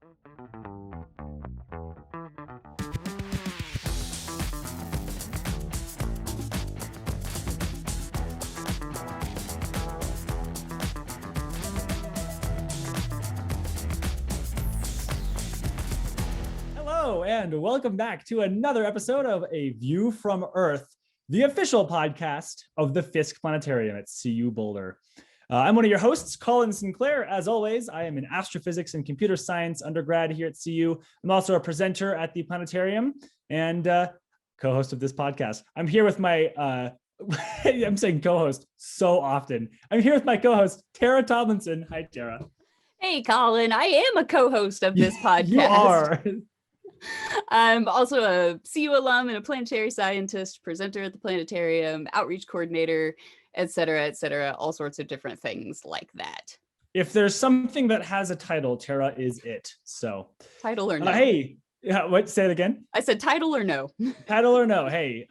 Hello, and welcome back to another episode of A View from Earth, the official podcast of the Fiske Planetarium at CU Boulder. I'm one of your hosts, Colin Sinclair. As always, I am an astrophysics and computer science undergrad here at CU. I'm also a presenter at the planetarium and co-host of this podcast. I'm here with my, I'm saying co-host so often. I'm here with my co-host, Tara Tomlinson. Hi, Tara. Hey, Colin. I am a co-host of this podcast. You are. I'm also a CU alum and a planetary scientist, presenter at the planetarium, outreach coordinator, et cetera, all sorts of different things like that. If there's something that has a title, Tara is it. So title or no? Hey, what? Say it again. I said title or no. Title or no. Hey,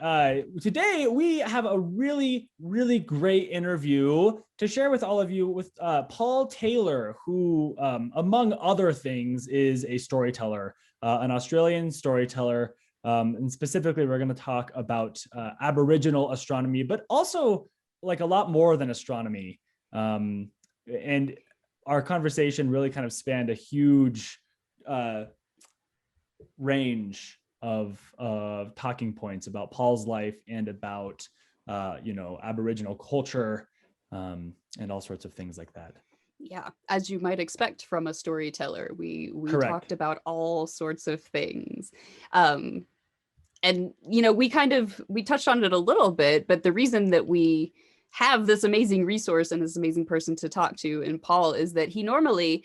today we have a really, really great interview to share with all of you with Paul Taylor, who, among other things, is a storyteller, an Australian storyteller. And specifically, we're going to talk about Aboriginal astronomy, but also like a lot more than astronomy. And our conversation really kind of spanned a huge range of talking points about Paul's life and about Aboriginal culture and all sorts of things like that. Yeah, as you might expect from a storyteller, we Correct. Talked about all sorts of things. And we touched on it a little bit, but the reason that we have this amazing resource and this amazing person to talk to in Paul is that he normally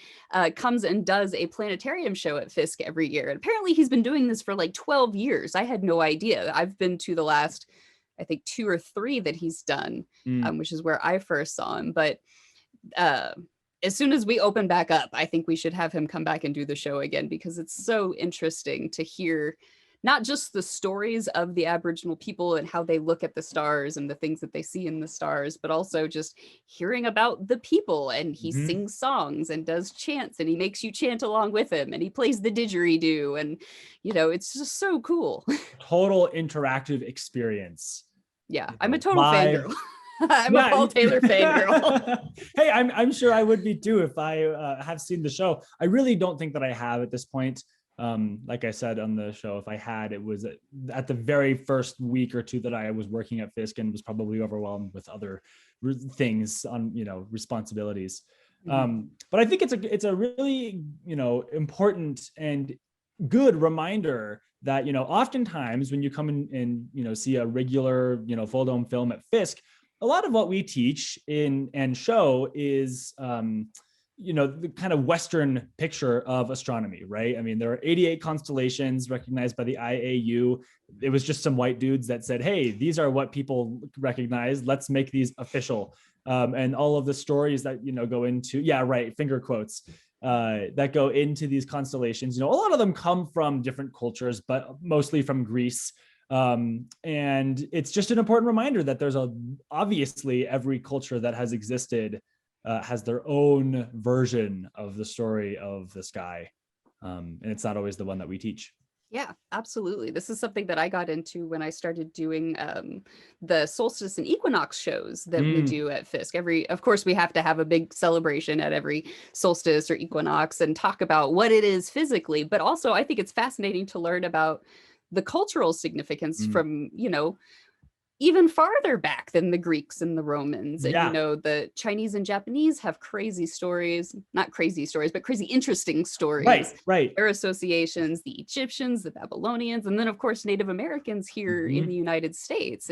comes and does a planetarium show at Fiske every year. And apparently he's been doing this for like 12 years. I had no idea. I've been to the last, I think 2 or 3 that he's done, which is where I first saw him. But as soon as we open back up, I think we should have him come back and do the show again, because it's so interesting to hear not just the stories of the Aboriginal people and how they look at the stars and the things that they see in the stars, but also just hearing about the people. And he sings songs and does chants, and he makes you chant along with him, and he plays the didgeridoo, and it's just so cool. Total interactive experience. Yeah, I'm a total fangirl. I'm a Paul Taylor fangirl. Hey, I'm sure I would be too if I have seen the show. I really don't think that I have at this point. Like I said on the show, if I had, it was at the very first week or 2 that I was working at Fiske and was probably overwhelmed with other things on, responsibilities. But I think it's a really, important and good reminder that, oftentimes when you come in and, see a regular, full dome film at Fiske, a lot of what we teach and show is, the kind of Western picture of astronomy, right? I mean, there are 88 constellations recognized by the IAU. It was just some white dudes that said, hey, these are what people recognize. Let's make these official. And all of the stories that, go into, finger quotes, that go into these constellations, a lot of them come from different cultures, but mostly from Greece. And it's just an important reminder that there's obviously every culture that has existed has their own version of the story of the sky. And it's not always the one that we teach. Yeah, absolutely. This is something that I got into when I started doing the solstice and equinox shows that we do at Fiske. Of course, we have to have a big celebration at every solstice or equinox and talk about what it is physically. But also, I think it's fascinating to learn about the cultural significance from, even farther back than the Greeks and the Romans. And, the Chinese and Japanese have crazy stories, not crazy stories, but crazy interesting stories. Right. Their associations, the Egyptians, the Babylonians, and then of course, Native Americans here in the United States.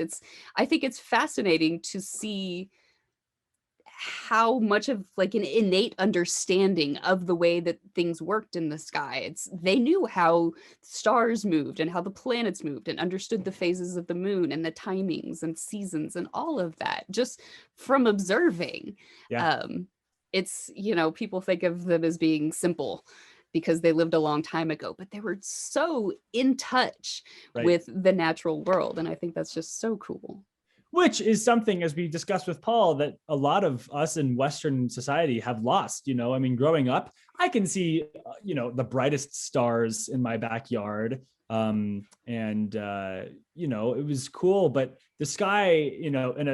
I think it's fascinating to see how much of like an innate understanding of the way that things worked in the sky. They knew how stars moved and how the planets moved and understood the phases of the moon and the timings and seasons and all of that just from observing. Yeah. It's, people think of them as being simple because they lived a long time ago, but they were so in touch with the natural world. And I think that's just so cool. which is something, as we discussed with Paul, that a lot of us in Western society have lost. I mean, growing up, I can see, the brightest stars in my backyard. And it was cool, but the sky,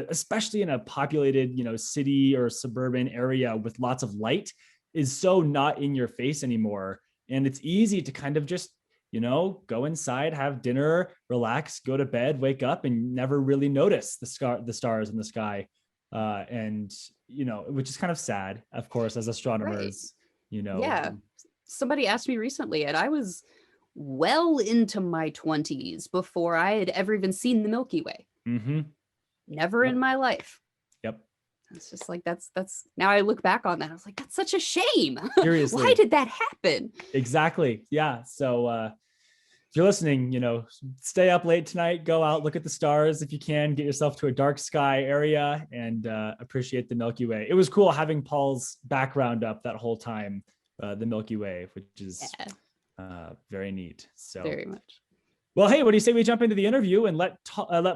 especially in a populated, city or suburban area with lots of light, is so not in your face anymore. And it's easy to kind of just, go inside, have dinner, relax, go to bed, wake up, and never really notice the stars in the sky. And which is kind of sad, of course, as astronomers. Yeah. Somebody asked me recently, and I was well into my 20s before I had ever even seen the Milky Way. Mm-hmm. Never in my life. Yep. It's just like, that's now I look back on that, I was like, that's such a shame. Seriously. Why did that happen? Exactly. Yeah. So if you're listening, stay up late tonight, go out, look at the stars if you can, get yourself to a dark sky area, and appreciate the Milky Way. It was cool having Paul's background up that whole time, the Milky Way, which is very neat. So very much. Well, hey, what do you say we jump into the interview and let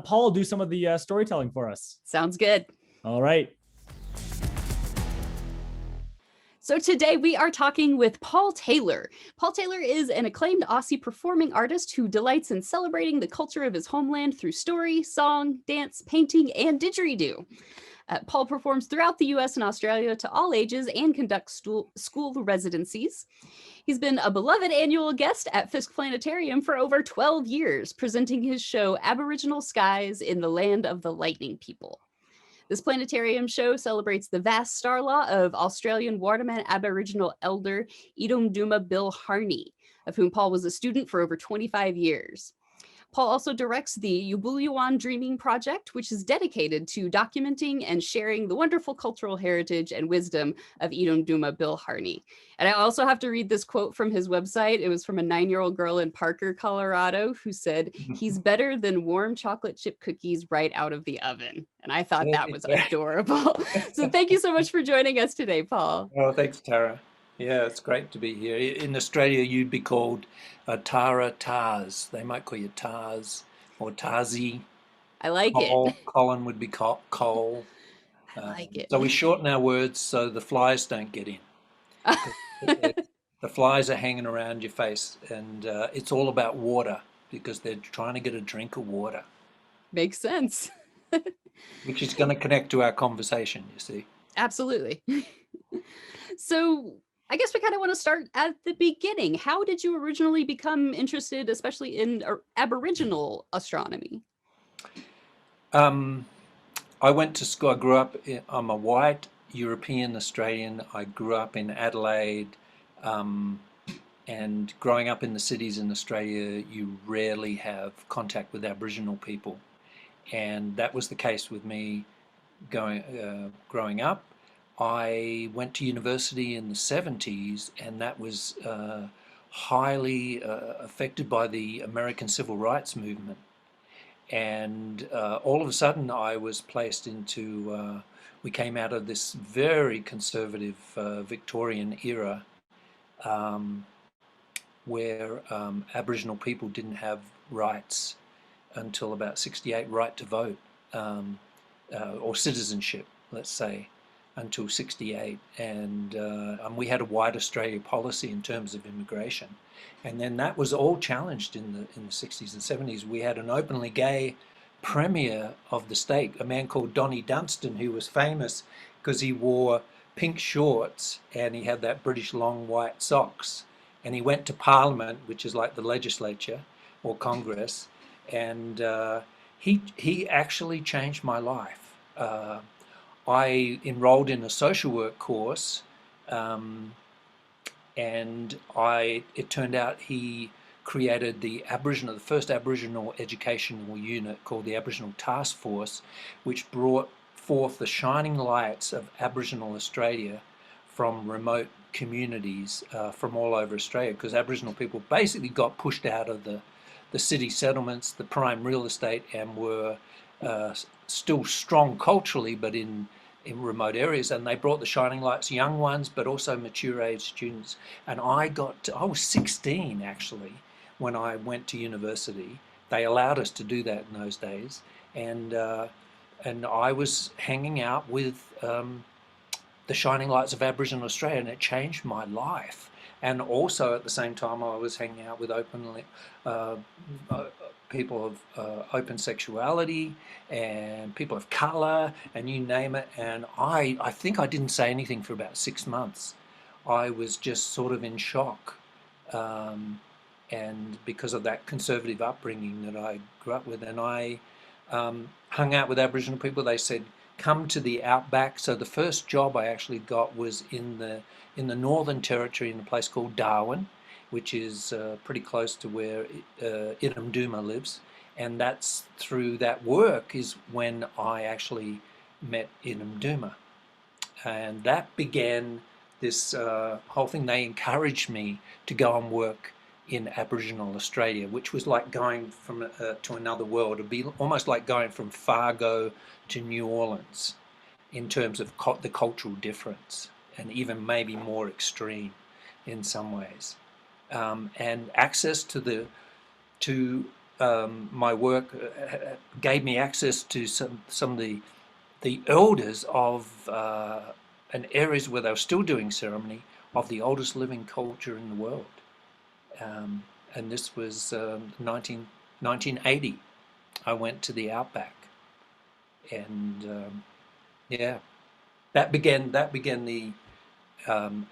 Paul do some of the storytelling for us? Sounds good. All right. So today we are talking with Paul Taylor. Paul Taylor is an acclaimed Aussie performing artist who delights in celebrating the culture of his homeland through story, song, dance, painting, and didgeridoo. Paul performs throughout the US and Australia to all ages and conducts school residencies. He's been a beloved annual guest at Fiske Planetarium for over 12 years, presenting his show Aboriginal Skies in the Land of the Lightning People. This planetarium show celebrates the vast star law of Australian Wardaman Aboriginal elder Yidumduma Bill Harney, of whom Paul was a student for over 25 years. Paul also directs the Yubulyawan Dreaming Project, which is dedicated to documenting and sharing the wonderful cultural heritage and wisdom of Yidumduma Bill Harney. And I also have to read this quote from his website. It was from a 9-year-old girl in Parker, Colorado, who said, "He's better than warm chocolate chip cookies right out of the oven." And I thought that was adorable. So thank you so much for joining us today, Paul. Oh, thanks, Tara. Yeah, it's great to be here. In Australia, you'd be called Tara Tars. They might call you Tars or Tarzi. I like Cole. it. Colin would be Cole. I like it. So we shorten our words so the flies don't get in. The flies are hanging around your face, and it's all about water because they're trying to get a drink of water. Makes sense. Which is going to connect to our conversation, you see. Absolutely. So I guess we kind of want to start at the beginning. How did you originally become interested, especially in Aboriginal astronomy? I went to school. I grew up, I'm a white European Australian. I grew up in Adelaide, and growing up in the cities in Australia, you rarely have contact with Aboriginal people. And that was the case with me growing up. I went to university in the 70s, and that was highly affected by the American Civil Rights Movement. And all of a sudden I was placed into, we came out of this very conservative Victorian era where Aboriginal people didn't have rights until about 68, right to vote, or citizenship, let's say, until 68, and we had a white Australia policy in terms of immigration, and then that was all challenged in the 60s and 70s. We had an openly gay premier of the state, a man called Donnie Dunstan, who was famous because he wore pink shorts and he had that British long white socks, and he went to Parliament, which is like the legislature or Congress, and he actually changed my life. I enrolled in a social work course, and it turned out he created the first Aboriginal educational unit called the Aboriginal Task Force, which brought forth the shining lights of Aboriginal Australia from remote communities from all over Australia, because Aboriginal people basically got pushed out of the city settlements, the prime real estate, and were still strong culturally, but in remote areas, and they brought the shining lights, young ones, but also mature age students. And I was 16 actually when I went to university. They allowed us to do that in those days, and and I was hanging out with the shining lights of Aboriginal Australia, and it changed my life. And also at the same time, I was hanging out with people of open sexuality and people of colour and you name it. And I think I didn't say anything for about 6 months. I was just sort of in shock. And because of that conservative upbringing that I grew up with, and I hung out with Aboriginal people, they said, come to the outback. So the first job I actually got was in the Northern Territory in a place called Darwin, which is pretty close to where Yidumduma lives. And that's through that work is when I actually met Yidumduma. And that began this whole thing. They encouraged me to go and work in Aboriginal Australia, which was like going from to another world. It'd be almost like going from Fargo to New Orleans in terms of the cultural difference, and even maybe more extreme in some ways. And access to my work gave me access to some of the elders of and areas where they were still doing ceremony of the oldest living culture in the world. And this was 1980. I went to the outback, and yeah, that began the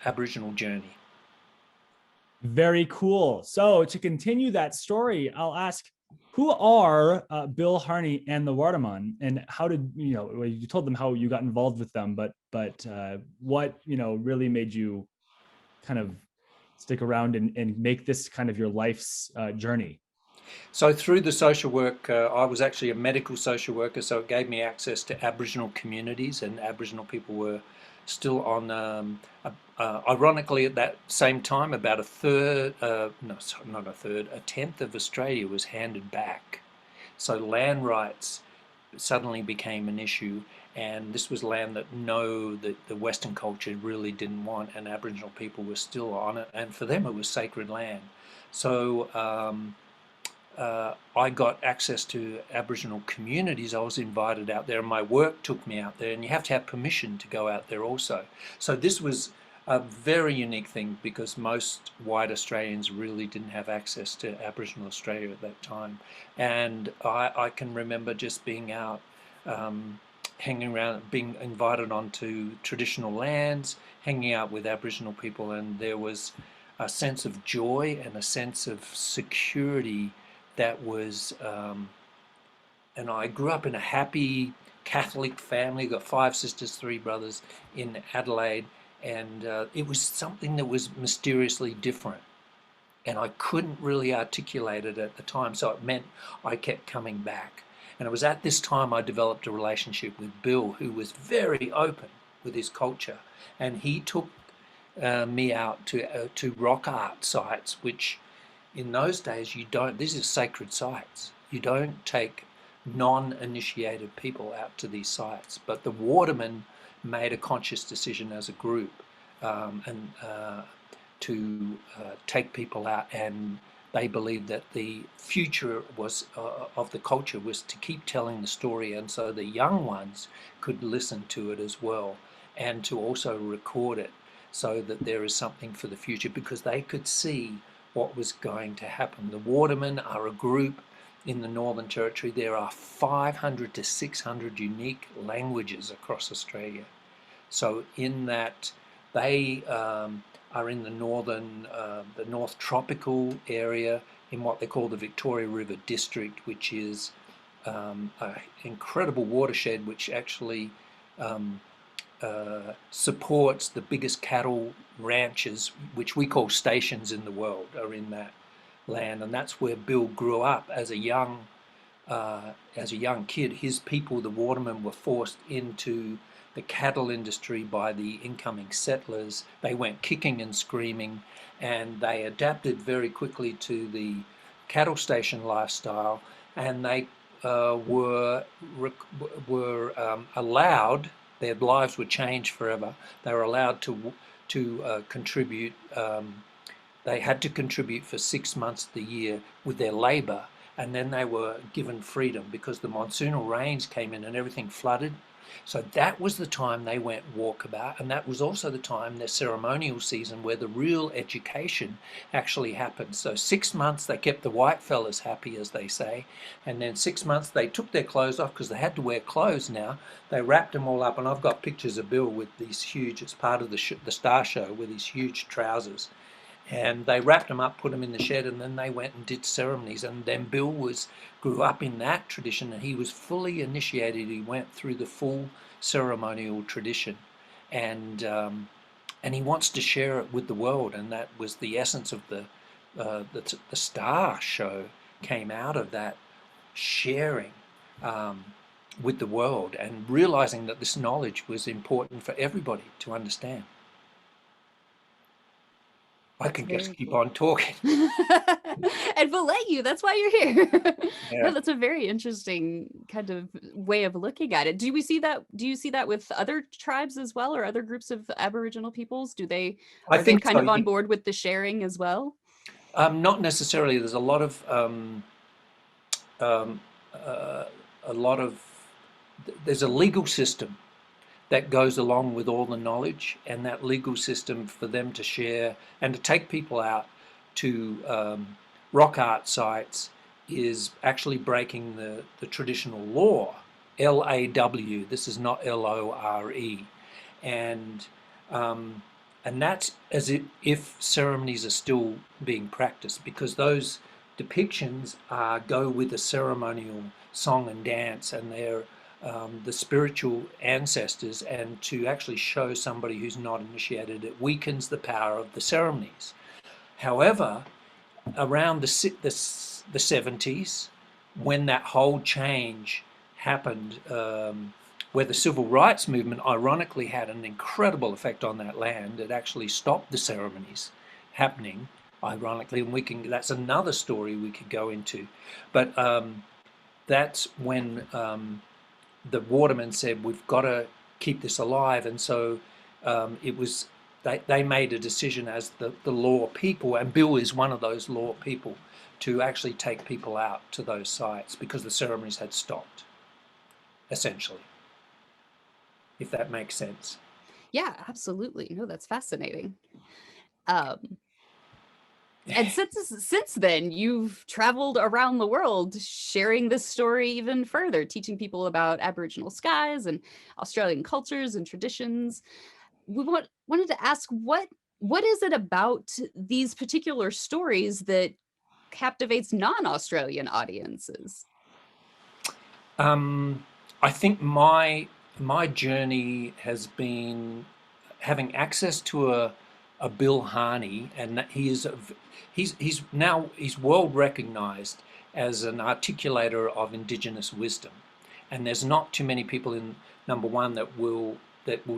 Aboriginal journey. Very cool. So to continue that story, I'll ask, who are Bill Harney and the Wardaman, and how did you told them how you got involved with them, but what really made you kind of stick around and make this kind of your life's journey? So through the social work, I was actually a medical social worker, so it gave me access to Aboriginal communities, and Aboriginal people were still on, ironically at that same time, about a tenth of Australia was handed back. So land rights suddenly became an issue, and this was land that the Western culture really didn't want, and Aboriginal people were still on it, and for them it was sacred land. So I got access to Aboriginal communities. I was invited out there, and my work took me out there, and you have to have permission to go out there also. So this was a very unique thing, because most white Australians really didn't have access to Aboriginal Australia at that time. And I can remember just being out, hanging around, being invited onto traditional lands, hanging out with Aboriginal people, and there was a sense of joy and a sense of security that was, and I grew up in a happy Catholic family, got 5 sisters, 3 brothers in Adelaide, and it was something that was mysteriously different, and I couldn't really articulate it at the time, so it meant I kept coming back. And it was at this time I developed a relationship with Bill, who was very open with his culture, and he took me out to rock art sites, which in those days these are sacred sites. You don't take non-initiated people out to these sites, but the Wardaman made a conscious decision as a group to take people out, and they believed that the future was of the culture was to keep telling the story, and so the young ones could listen to it as well, and to also record it so that there is something for the future, because they could see what was going to happen. The Wardaman are a group in the Northern Territory. There are 500 to 600 unique languages across Australia. So in that, they are in the North Tropical area, in what they call the Victoria River District, which is an incredible watershed, which actually supports the biggest cattle ranches, which we call stations in the world, are in that land. And that's where Bill grew up as a young kid. His people, the Wardaman, were forced into the cattle industry by the incoming settlers. They went kicking and screaming, and they adapted very quickly to the cattle station lifestyle, and they were allowed, their lives were changed forever. They were allowed to contribute. They had to contribute for 6 months of the year with their labour, and then they were given freedom because the monsoonal rains came in and everything flooded. So that was the time they went walkabout, and that was also the time, their ceremonial season, where the real education actually happened. So 6 months they kept the white fellas happy, as they say, and then 6 months they took their clothes off because they had to wear clothes now. They wrapped them all up, and I've got pictures of Bill with these huge, it's part of the Star Show, with these huge trousers. And they wrapped them up, put them in the shed, and then they went and did ceremonies. And then Bill grew up in that tradition, and he was fully initiated. He went through the full ceremonial tradition, and he wants to share it with the world. And that was the essence of the Star Show, came out of that sharing with the world, and realizing that this knowledge was important for everybody to understand. I could just keep on talking. And we'll let you. That's why you're here. Yeah. No, that's a very interesting kind of way of looking at it. Do you see that with other tribes as well, or other groups of Aboriginal peoples? Are they kind of on board with the sharing as well? Not necessarily. There's a lot of there's a legal system that goes along with all the knowledge, and that legal system for them to share and to take people out to rock art sites is actually breaking the traditional law, LAW. This is not LORE, and that's as if ceremonies are still being practiced, because those depictions go with the ceremonial song and dance, and they're the spiritual ancestors, and to actually show somebody who's not initiated, it weakens the power of the ceremonies. However, around the 70s, when that whole change happened, where the civil rights movement ironically had an incredible effect on that land, it actually stopped the ceremonies happening, ironically, and that's another story we could go into. But that's when the Wardaman said, we've got to keep this alive. And so they made a decision as the law people, and Bill is one of those law people, to actually take people out to those sites because the ceremonies had stopped, essentially, if that makes sense. Yeah, absolutely. No, that's fascinating. And since then, you've traveled around the world sharing this story even further, teaching people about Aboriginal skies and Australian cultures and traditions. We wanted to ask, what is it about these particular stories that captivates non-Australian audiences? I think my journey has been having access to a Bill Harney, and that he's world recognized as an articulator of Indigenous wisdom, and there's not too many people in, number one, that will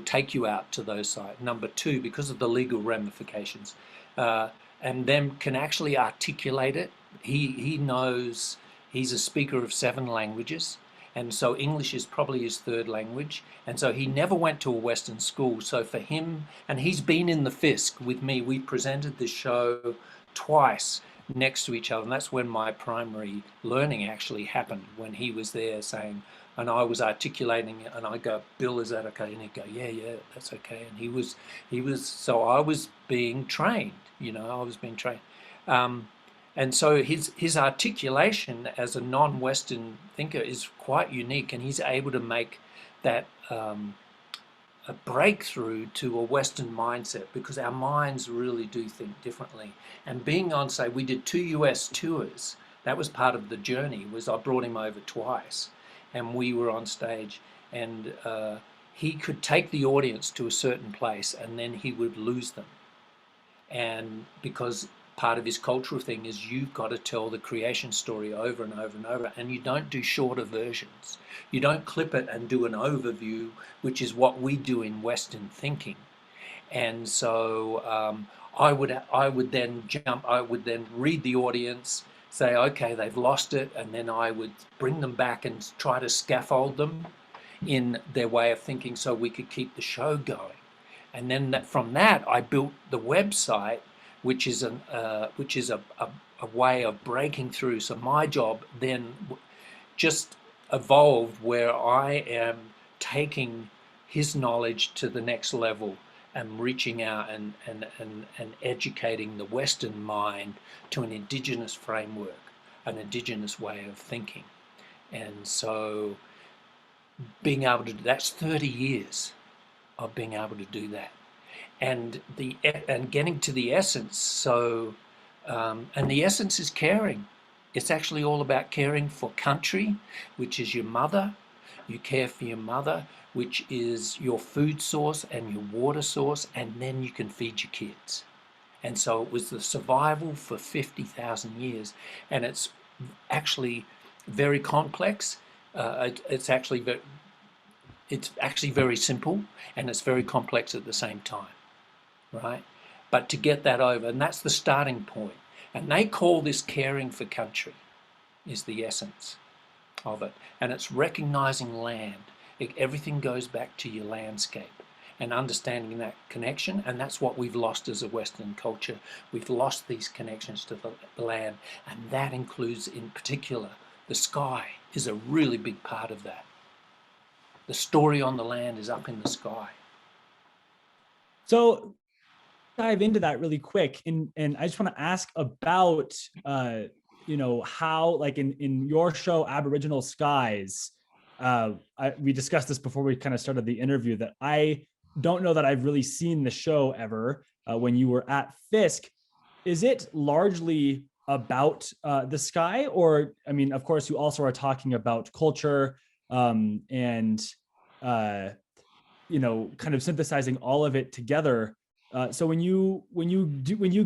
take you out to those sites. Number two, because of the legal ramifications, and then can actually articulate it. He knows, he's a speaker of 7 languages. And so English is probably his 3rd language. And so he never went to a Western school. So for him, and he's been in the Fiske with me, we presented this show twice next to each other. And that's when my primary learning actually happened, when he was there saying, and I was articulating it, and I go, Bill, is that okay? And he'd go, yeah, that's okay. And he was, so I was being trained, I was being trained. And so his articulation as a non-Western thinker is quite unique, and he's able to make that a breakthrough to a Western mindset, because our minds really do think differently. And being on, say, we did 2 US tours. That was part of the journey, was I brought him over twice, and we were on stage, and he could take the audience to a certain place, and then he would lose them. And because part of his cultural thing is you've got to tell the creation story over and over and over, and you don't do shorter versions. You don't clip it and do an overview, which is what we do in Western thinking. And so I would then read the audience, say, okay, they've lost it, and then I would bring them back and try to scaffold them in their way of thinking so we could keep the show going. And then from that, I built the website, which is a way of breaking through. So my job then just evolved where I am taking his knowledge to the next level and reaching out and educating the Western mind to an indigenous framework, an indigenous way of thinking. And so being able to do that's 30 years of being able to do that, and getting to the essence. So and the essence is caring. It's actually all about caring for country, which is your mother. You care for your mother, which is your food source and your water source, and then you can feed your kids. And so it was the survival for 50,000 years, and it's actually very complex. It's actually very simple, and it's very complex at the same time, right? But to get that over, and that's the starting point. And they call this caring for country, is the essence of it. And it's recognizing land. Everything goes back to your landscape and understanding that connection. And that's what we've lost as a Western culture. We've lost these connections to the land. And that includes, in particular, the sky is a really big part of that. The story on the land is up in the sky. So dive into that really quick, and I just want to ask about how, like, in your show Aboriginal Skies, we discussed this before we kind of started the interview, that I don't know that I've really seen the show ever. When you were at Fiske, is it largely about the sky, or, I mean, of course you also are talking about culture, and kind of synthesizing all of it together. So when you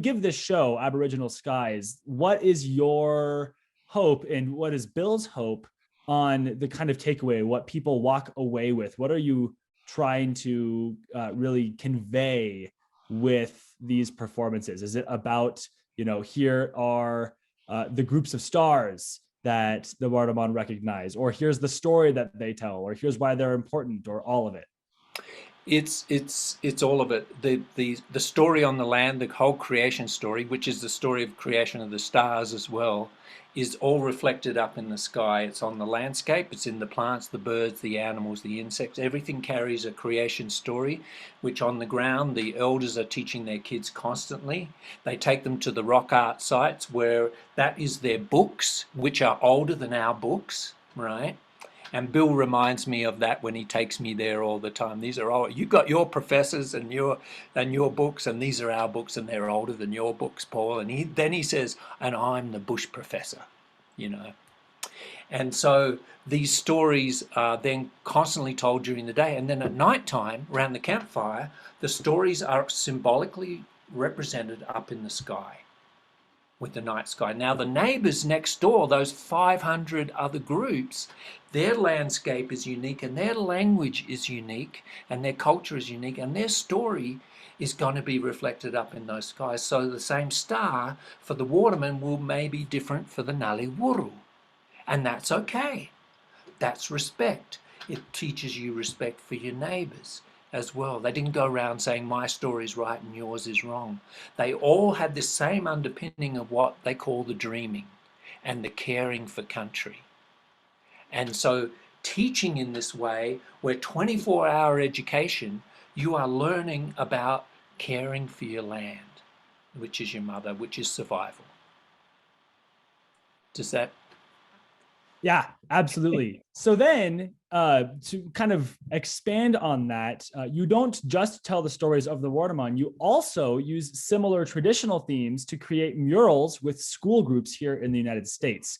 give this show Aboriginal Skies, what is your hope and what is Bill's hope on the kind of takeaway, what people walk away with? What are you trying to really convey with these performances? Is it about, here are the groups of stars that the Wardaman recognize, or here's the story that they tell, or here's why they're important, or all of it? It's all of it. The story on the land, the whole creation story, which is the story of creation of the stars as well, is all reflected up in the sky. It's on the landscape, it's in the plants, the birds, the animals, the insects. Everything carries a creation story, which on the ground the elders are teaching their kids constantly. They take them to the rock art sites where that is their books, which are older than our books, right? And Bill reminds me of that when he takes me there all the time. These are all, you got your professors and your books, and these are our books, and they're older than your books, Paul. And then he says, and I'm the bush professor, And so these stories are then constantly told during the day. And then at night time, around the campfire, the stories are symbolically represented up in the sky with the night sky. Now the neighbors next door, those 500 other groups, their landscape is unique, and their language is unique, and their culture is unique, and their story is going to be reflected up in those skies. So the same star for the Wardaman will maybe different for the Naliwuru. And that's okay. That's respect. It teaches you respect for your neighbors as well. They didn't go around saying my story's right and yours is wrong. They all had the same underpinning of what they call the dreaming and the caring for country. And so teaching in this way, where 24-hour education, you are learning about caring for your land, which is your mother, which is survival. Does that? Yeah, absolutely. So then, to kind of expand on that, you don't just tell the stories of the Wardaman, you also use similar traditional themes to create murals with school groups here in the United States,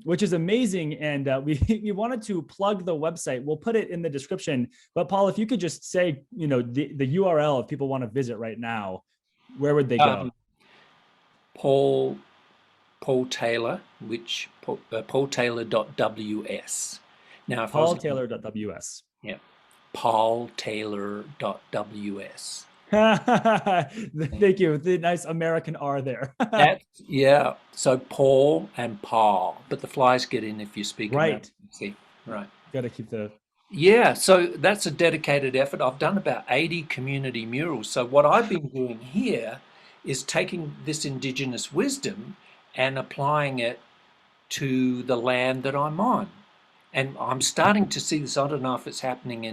which is amazing. And we wanted to plug the website. We'll put it in the description. But Paul, if you could just say, the URL, if people want to visit right now, where would they go? Paul Taylor, which paultaylor.ws. Now, if paultaylor.ws. Yeah, paultaylor.ws. Thank you. The nice American R there. Yeah. So Paul and Paul, but the flies get in if you speak right. See, right. Got to keep the. Yeah. So that's a dedicated effort. I've done about 80 community murals. So what I've been doing here is taking this indigenous wisdom and applying it to the land that I'm on. And I'm starting to see this. I don't know if it's happening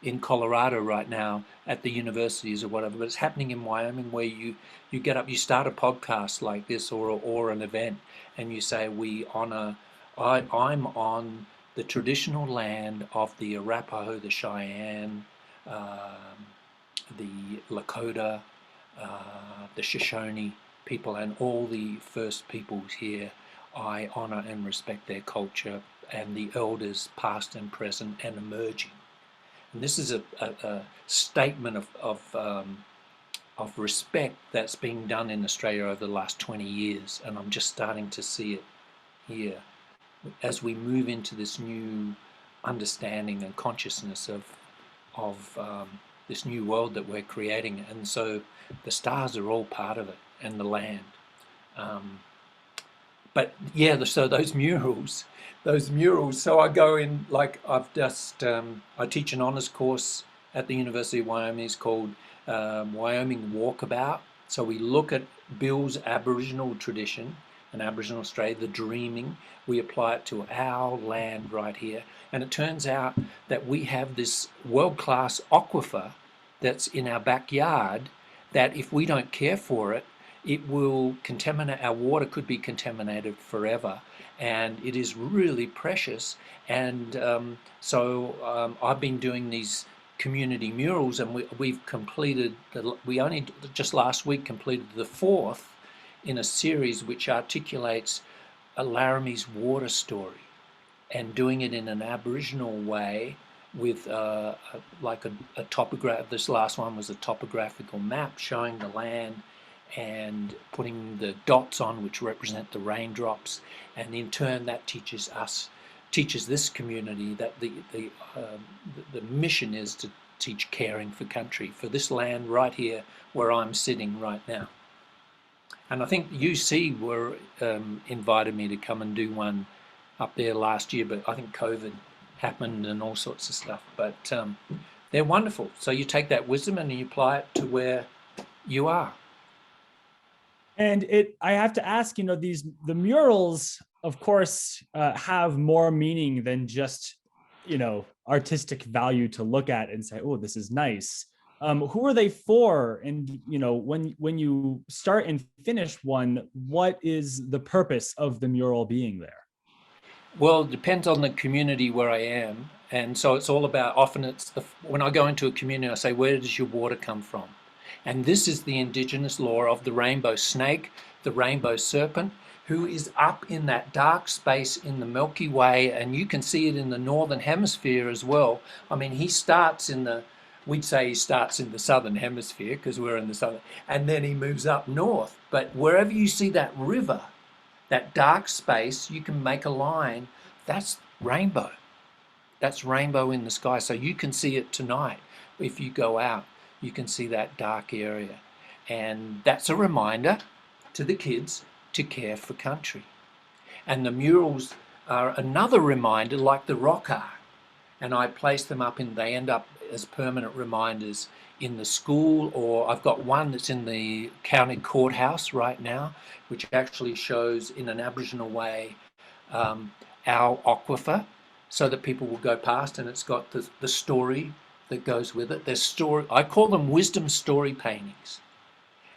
in Colorado right now at the universities or whatever, but it's happening in Wyoming, where you get up, you start a podcast like this, or an event, and you say, I'm on the traditional land of the Arapaho, the Cheyenne, the Lakota, the Shoshone people, and all the first peoples here. I honor and respect their culture and the elders past and present and emerging. And this is a statement of respect that's being done in Australia over the last 20 years, and I'm just starting to see it here as we move into this new understanding and consciousness of this new world that we're creating. And so the stars are all part of it, and the land. But yeah, so those murals. So I go in, like I've just, I teach an honours course at the University of Wyoming. It's called Wyoming Walkabout. So we look at Bill's Aboriginal tradition and Aboriginal Australia, the dreaming. We apply it to our land right here. And it turns out that we have this world-class aquifer that's in our backyard that if we don't care for it, it will contaminate. Our water could be contaminated forever, and it is really precious. And so I've been doing these community murals, and we've completed, we only just last week completed the 4th in a series which articulates Laramie's water story, and doing it in an Aboriginal way with like a topograph. This last one was a topographical map showing the land and putting the dots on which represent the raindrops, and in turn that teaches this community that the mission is to teach caring for country, for this land right here where I'm sitting right now. And I think UC were invited me to come and do one up there last year, but I think COVID happened and all sorts of stuff. But they're wonderful. So you take that wisdom and you apply it to where you are. And I have to ask, the murals, of course, have more meaning than just, artistic value to look at and say, oh, this is nice. Who are they for? And, when you start and finish one, what is the purpose of the mural being there? Well, it depends on the community where I am. And so it's all about, often it's when I go into a community, I say, where does your water come from? And this is the indigenous law of the rainbow snake, the rainbow serpent, who is up in that dark space in the Milky Way. And you can see it in the northern hemisphere as well. I mean, we'd say he starts in the southern hemisphere because we're in the southern, and then he moves up north. But wherever you see that river, that dark space, you can make a line. That's rainbow. That's rainbow in the sky. So you can see it tonight. If you go out, you can see that dark area. And that's a reminder to the kids to care for country. And the murals are another reminder, like the rock art. And I place them up they end up as permanent reminders in the school, or I've got one that's in the county courthouse right now, which actually shows in an Aboriginal way our aquifer, so that people will go past, and it's got the story that goes with it. I call them wisdom story paintings,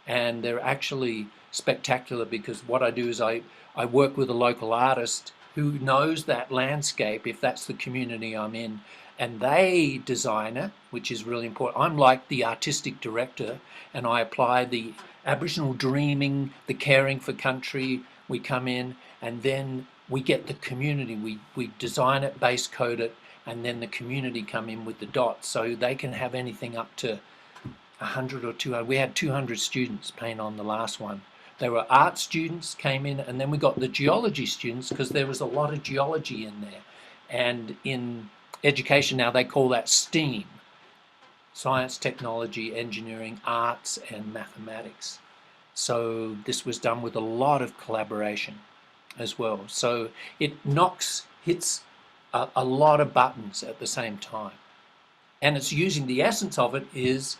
and they're actually spectacular because what I do is I work with a local artist who knows that landscape, if that's the community I'm in, and they design it, which is really important. I'm like the artistic director, and I apply the Aboriginal dreaming, the caring for country. We come in, and then we get the community. We design it, base code it, and then the community come in with the dots, so they can have anything up to 100 or 200. We had 200 students paint on the last one. There were art students came in, and then we got the geology students, because there was a lot of geology in there. And in education now, they call that STEAM: science, technology, engineering, arts, and mathematics. So this was done with a lot of collaboration as well. So it hits a lot of buttons at the same time. And it's using, the essence of it is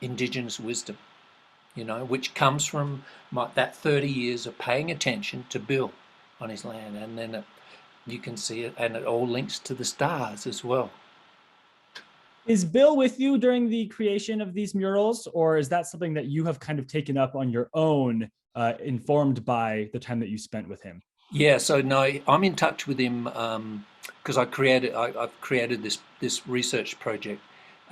indigenous wisdom. you know, which comes from that 30 years of paying attention to Bill on his land. And then you can see it, and it all links to the stars as well. Is Bill with you during the creation of these murals, or is that something that you have kind of taken up on your own, informed by the time that you spent with him? Yeah, so no, I'm in touch with him because I've created this research project.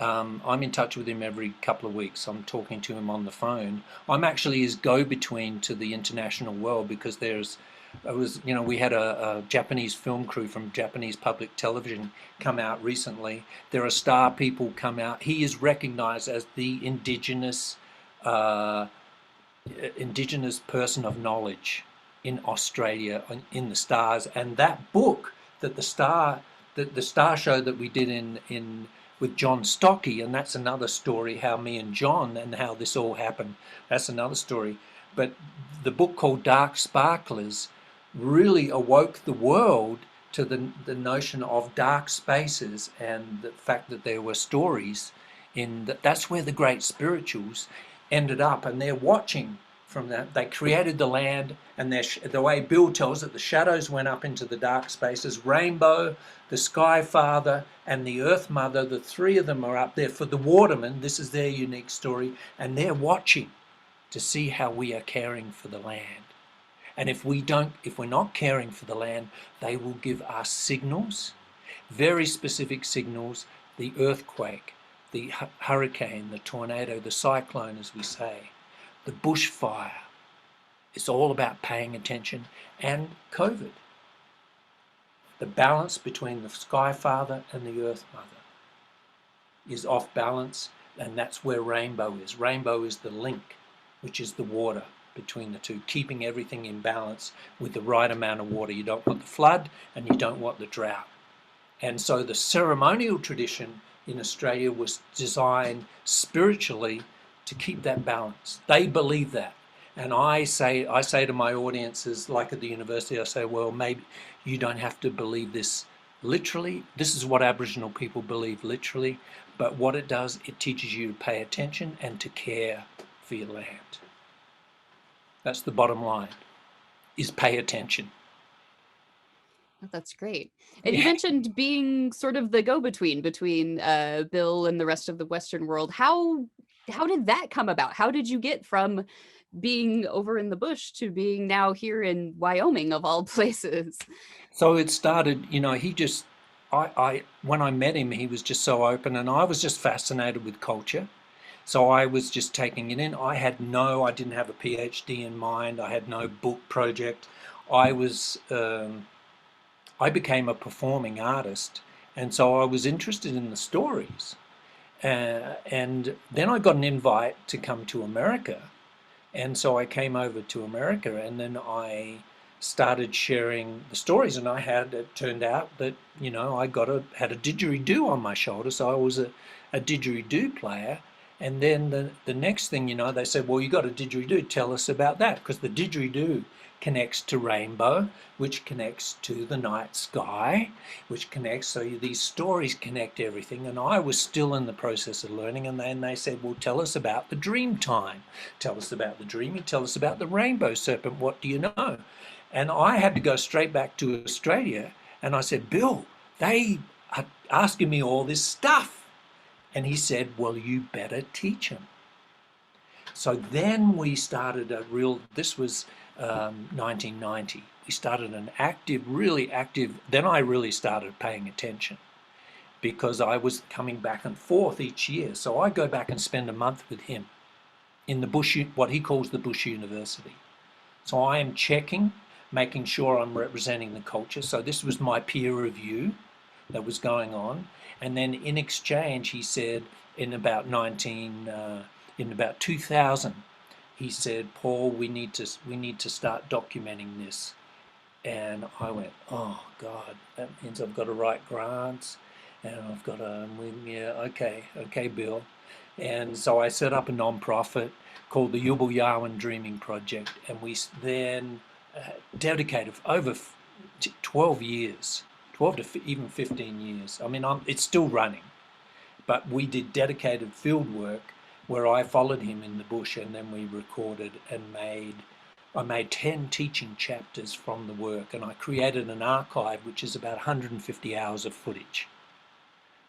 I'm in touch with him every couple of weeks. I'm talking to him on the phone. I'm actually his go-between to the international world, because we had a Japanese film crew from Japanese public television come out recently. There are star people come out. He is recognized as the indigenous person of knowledge in Australia, in the stars. And that book that the star show that we did in with John Stocky, and that's another story, how me and John and how this all happened. That's another story. But the book called Dark Sparklers really awoke the world to the notion of dark spaces, and the fact that there were stories that's where the great spirituals ended up, and they're watching from that. They created the land, and the way Bill tells it, the shadows went up into the dark spaces. Rainbow, the Sky Father, and the Earth Mother, the three of them are up there for the Wardaman. This is their unique story, and they're watching to see how we are caring for the land. And if we're not caring for the land, they will give us signals, very specific signals: the earthquake, the hurricane, the tornado, the cyclone, as we say, the bushfire. It's all about paying attention. And COVID. The balance between the Sky Father and the Earth Mother is off balance, and that's where rainbow is. Rainbow is the link, which is the water between the two, keeping everything in balance with the right amount of water. You don't want the flood, and you don't want the drought. And so the ceremonial tradition in Australia was designed spiritually to keep that balance. They believe that. And I say to my audiences, like at the university, I say, well, maybe you don't have to believe this literally. This is what Aboriginal people believe literally, but what it does, it teaches you to pay attention and to care for your land. That's the bottom line, is pay attention. That's great. And you mentioned being sort of the go-between between Bill and the rest of the Western world. How did that come about? How did you get from being over in the bush to being now here in Wyoming, of all places? So it started, when I met him, he was just so open, and I was just fascinated with culture. So I was just taking it in. I didn't have a PhD in mind. I had no book project. I became a performing artist, and so I was interested in the stories. And then I got an invite to come to America, and so I came over to America, and then I started sharing the stories. And it turned out that I had a didgeridoo on my shoulder, so I was a didgeridoo player. And then the next thing they said, well, you got a didgeridoo, tell us about that, because the didgeridoo connects to rainbow, which connects to the night sky, which connects, so these stories connect everything. And I was still in the process of learning, and then they said, well, tell us about the dream time, tell us about the dreaming, tell us about the rainbow serpent, what do you know? And I had to go straight back to Australia, and I said, Bill, they are asking me all this stuff. And he said, well, you better teach them. So then we started this was 1990. We started an really active, then I really started paying attention, because I was coming back and forth each year. So I go back and spend a month with him in the bush, what he calls the Bush University. So I am checking, making sure I'm representing the culture. So this was my peer review that was going on. And then in exchange, he said, in about 2000, he said, Paul, we need to start documenting this. And I went, oh God, that means I've got to write grants, and I've got to, okay, Bill. And so I set up a non-profit called the Yubulyawan Dreaming Project, and we then dedicated over 12 years. 12 to even 15 years. I mean, it's still running, but we did dedicated field work where I followed him in the bush, and then we recorded and I made 10 teaching chapters from the work, and I created an archive which is about 150 hours of footage,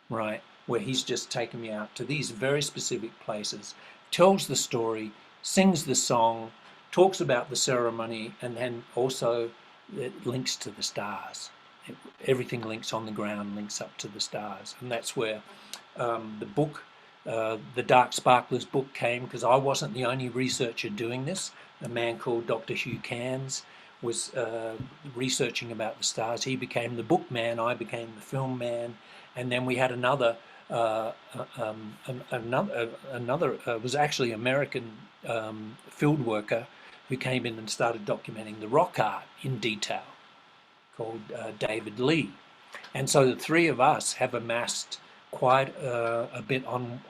right, where he's just taken me out to these very specific places, tells the story, sings the song, talks about the ceremony, and then also it links to the stars. Everything links on the ground, links up to the stars. And that's where the book, the Dark Sparklers book came, because I wasn't the only researcher doing this. A man called Dr. Hugh Cairns was researching about the stars. He became the book man, I became the film man, and then we had another was actually American field worker who came in and started documenting the rock art in detail, called David Lee. And so the three of us have amassed quite a bit on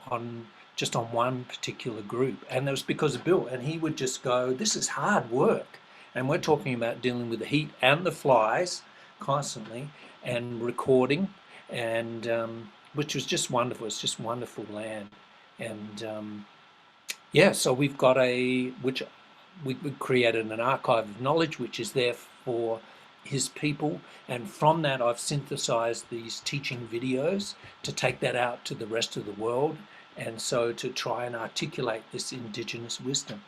just on one particular group. And it was because of Bill, and he would just go, this is hard work. And we're talking about dealing with the heat and the flies constantly, and recording, and which was just wonderful. It's just wonderful land. And yeah, so we've got we created an archive of knowledge which is there for his people, and from that I've synthesized these teaching videos to take that out to the rest of the world, and so to try and articulate this Indigenous wisdom.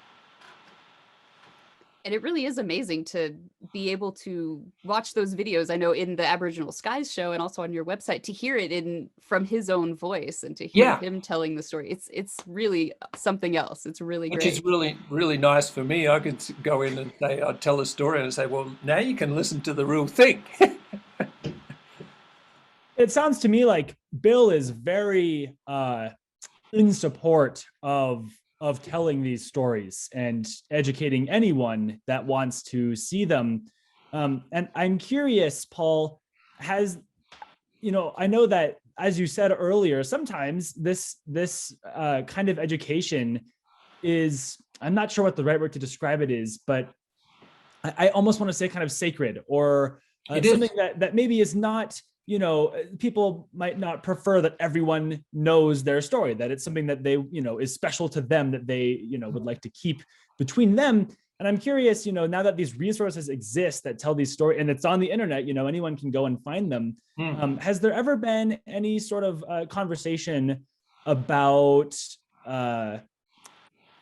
And it really is amazing to be able to watch those videos. I know in the Aboriginal Skies show and also on your website, to hear it from his own voice and to hear him telling the story. It's really something else. It's really great. Which is really, really nice for me. I could go in and say, I'd tell a story and say, well, now you can listen to the real thing. It sounds to me like Bill is very in support of telling these stories and educating anyone that wants to see them. And I'm curious, Paul, I know that, as you said earlier, sometimes this kind of education is, I'm not sure what the right word to describe it is, but I almost want to say kind of sacred, or something that maybe is not, people might not prefer that everyone knows their story, that it's something that they, is special to them, that they, would like to keep between them. And I'm curious, now that these resources exist that tell these stories, and it's on the internet, anyone can go and find them. Has there ever been any sort of conversation about,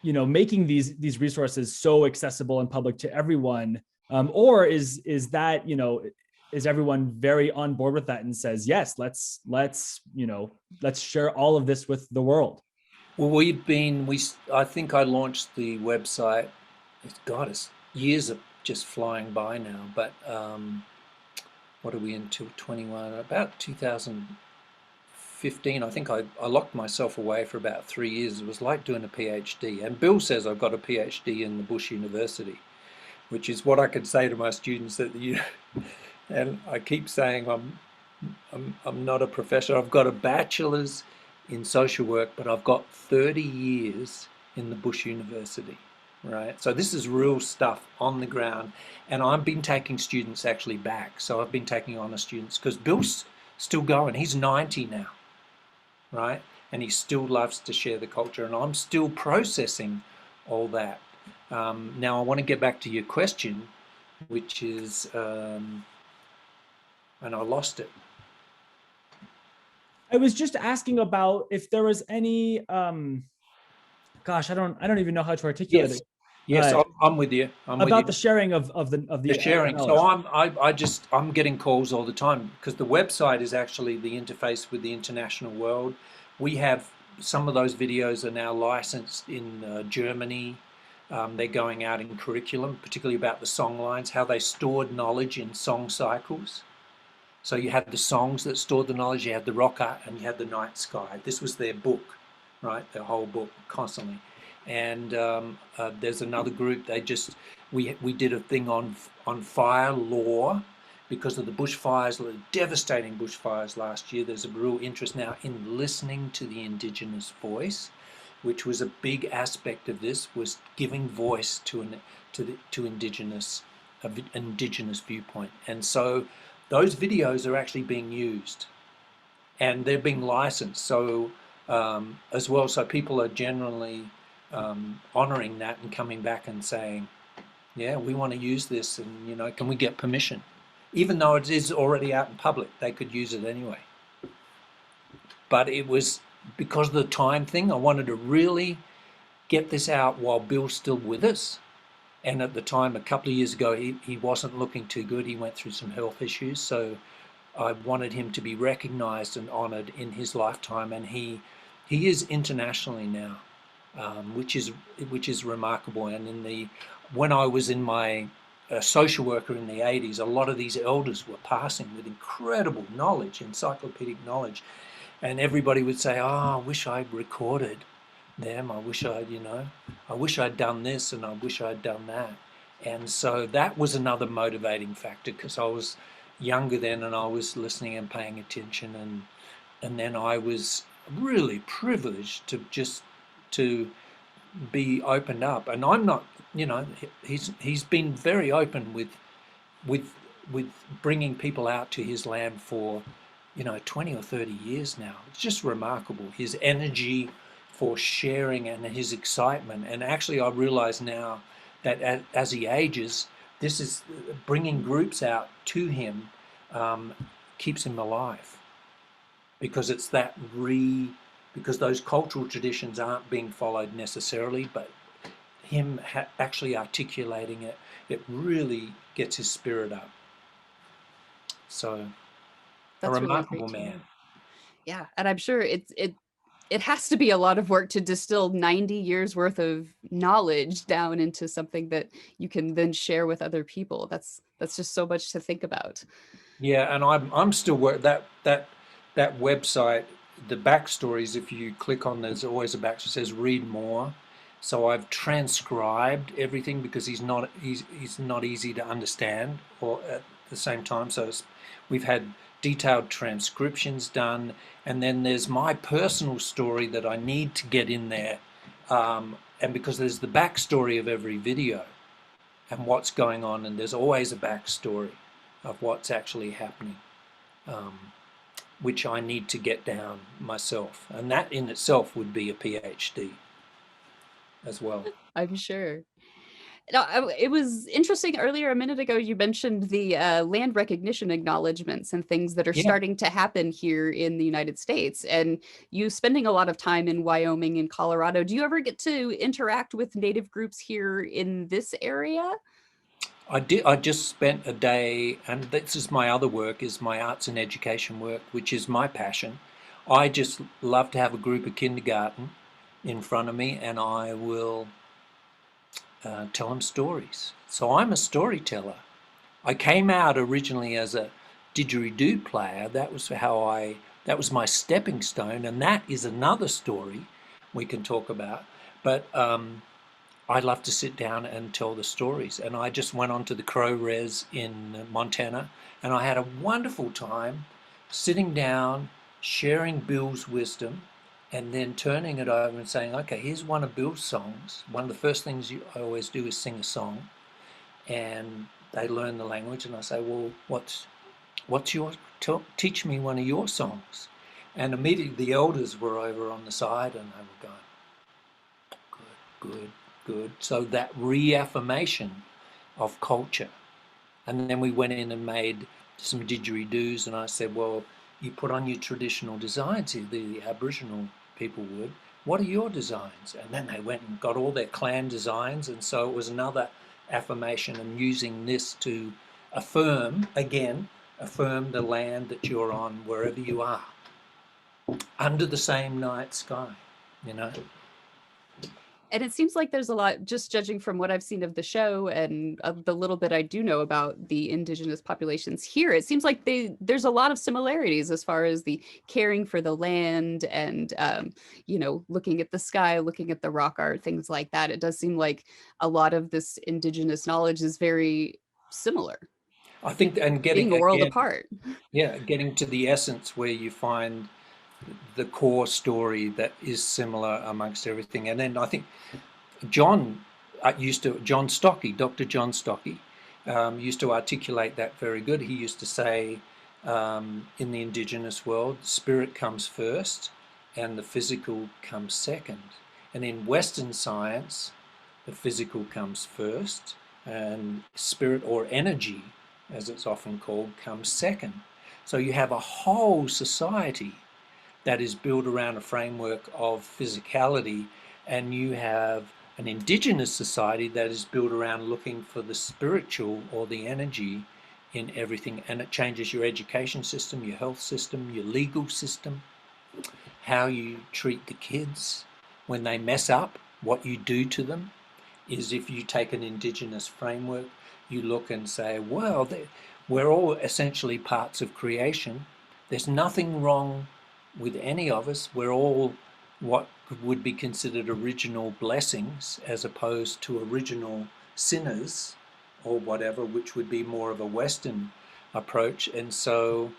making these resources so accessible and public to everyone? Or is that, is everyone very on board with that and says, yes, let's share all of this with the world? Well, I think I launched the website, it's years of just flying by now, but what are we into, 21, about 2015, I think I locked myself away for about 3 years. It was like doing a PhD. And Bill says I've got a PhD in the Bush University, which is what I could say to my students at the and I keep saying I'm not a professor. I've got a bachelor's in social work, but I've got 30 years in the Bush University, right? So this is real stuff on the ground, and I've been taking students actually back. So I've been taking honor students because Bill's still going. He's 90 now, right? And he still loves to share the culture, and I'm still processing all that. Now I want to get back to your question, which is, and I lost it. I was just asking about if there was any, gosh, I don't even know how to articulate it. Yes, I'm with you. About the sharing of the sharing. So I'm getting calls all the time because the website is actually the interface with the international world. We have some of those videos are now licensed in Germany. They're going out in curriculum, particularly about the song lines, how they stored knowledge in song cycles. So you had the songs that stored the knowledge, you had the rock art, and you had the night sky. This was their book, right? Their whole book, constantly. And there's another group. We did a thing on fire law because of the bushfires, the devastating bushfires last year. There's a real interest now in listening to the Indigenous voice, which was a big aspect of this, was giving voice to Indigenous viewpoint. And so those videos are actually being used and they're being licensed. So as well. So people are generally honouring that and coming back and saying, yeah, we want to use this, and you know, can we get permission? Even though it is already out in public, they could use it anyway. But it was because of the time thing. I wanted to really get this out while Bill's still with us. And at the time, a couple of years ago, he wasn't looking too good. He went through some health issues. So I wanted him to be recognised and honoured in his lifetime. And he is internationally now, which is remarkable. And when I was in my social worker in the 80s, a lot of these elders were passing with incredible knowledge, encyclopedic knowledge. And everybody would say, oh, I wish I'd recorded them. I wish I'd done this, and I wish I'd done that. And so that was another motivating factor, because I was younger then and I was listening and paying attention, and then I was really privileged to be opened up. And I'm not, you know, he's been very open with bringing people out to his land for, you know, 20 or 30 years now. It's just remarkable, his energy for sharing and his excitement. And actually I realize now that as he ages, this is bringing groups out to him, keeps him alive, because it's because those cultural traditions aren't being followed necessarily, but him actually articulating it really gets his spirit up. So That's a really remarkable great to man. hear. Yeah, and I'm sure it has to be a lot of work to distill 90 years worth of knowledge down into something that you can then share with other people. That's just so much to think about. Yeah, and I'm still that website, the backstories. If you click on, there's always a backstory that says read more. So I've transcribed everything, because he's not easy to understand, or at the same time. So we've had detailed transcriptions done, and then there's my personal story that I need to get in there, and because there's the backstory of every video and what's going on, and there's always a backstory of what's actually happening, which I need to get down myself, and that in itself would be a PhD as well. I'm sure. No, it was interesting earlier, a minute ago, you mentioned the land recognition acknowledgements and things that are Yeah, starting to happen here in the United States. And you spending a lot of time in Wyoming and Colorado, do you ever get to interact with Native groups here in this area? I did. I just spent a day, and this is my other work, is my arts and education work, which is my passion. I just love to have a group of kindergarten in front of me, and I will tell them stories. So I'm a storyteller. I came out originally as a didgeridoo player. That was my stepping stone, and that is another story we can talk about. But I love to sit down and tell the stories. And I just went on to the Crow Res in Montana, and I had a wonderful time sitting down, sharing Bill's wisdom, and then turning it over and saying, okay, here's one of Bill's songs. One of the first things I always do is sing a song, and they learn the language, and I say, well, teach me one of your songs. And immediately the elders were over on the side, and they were going, good, good. So that reaffirmation of culture. And then we went in and made some didgeridoos, and I said, well, you put on your traditional designs here, the Aboriginal people would. What are your designs? And then they went and got all their clan designs, and so it was another affirmation, and using this to affirm the land that you're on, wherever you are, under the same night sky, you know. And it seems like there's a lot, just judging from what I've seen of the show and of the little bit I do know about the indigenous populations here, it seems like there's a lot of similarities as far as the caring for the land and, looking at the sky, looking at the rock art, things like that. It does seem like a lot of this indigenous knowledge is very similar, I think, and being a world apart. getting to the essence where you find the core story that is similar amongst everything. And then I think John Stocky, Dr. John Stocky, used to articulate that very good. He used to say, in the indigenous world, spirit comes first, and the physical comes second. And in Western science, the physical comes first, and spirit or energy, as it's often called, comes second. So you have a whole society that is built around a framework of physicality, and you have an indigenous society that is built around looking for the spiritual or the energy in everything. And it changes your education system, your health system, your legal system, how you treat the kids when they mess up, what you do to them. Is if you take an indigenous framework, you look and say, well, we're all essentially parts of creation. There's nothing wrong with any of us. We're all what would be considered original blessings as opposed to original sinners or whatever, which would be more of a Western approach. And so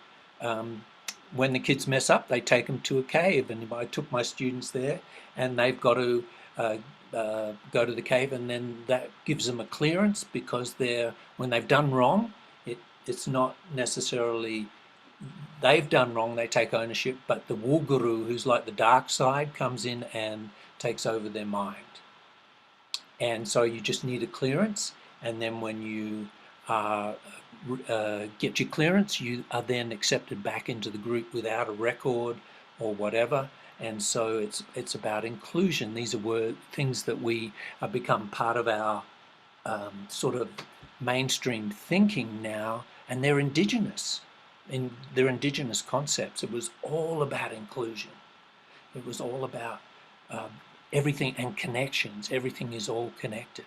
when the kids mess up, they take them to a cave. And I took my students there, and they've got to go to the cave, and then that gives them a clearance, because when they've done wrong, it's not necessarily they've done wrong, they take ownership, but the Wulguru, who's like the dark side, comes in and takes over their mind. And so you just need a clearance, and then when you get your clearance, you are then accepted back into the group without a record or whatever. And so it's about inclusion. These are things that we have become part of our sort of mainstream thinking now, and they're indigenous. They're indigenous concepts. It was all about inclusion. It was all about everything and connections. Everything is all connected.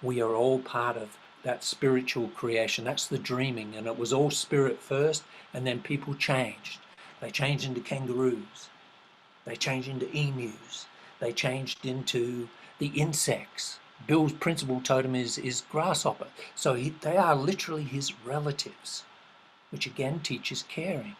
We are all part of that spiritual creation. That's the dreaming. And it was all spirit first, and then people changed. They changed into kangaroos. They changed into emus. They changed into the insects. Bill's principal totem is grasshopper. So they are literally his relatives, which again teaches caring.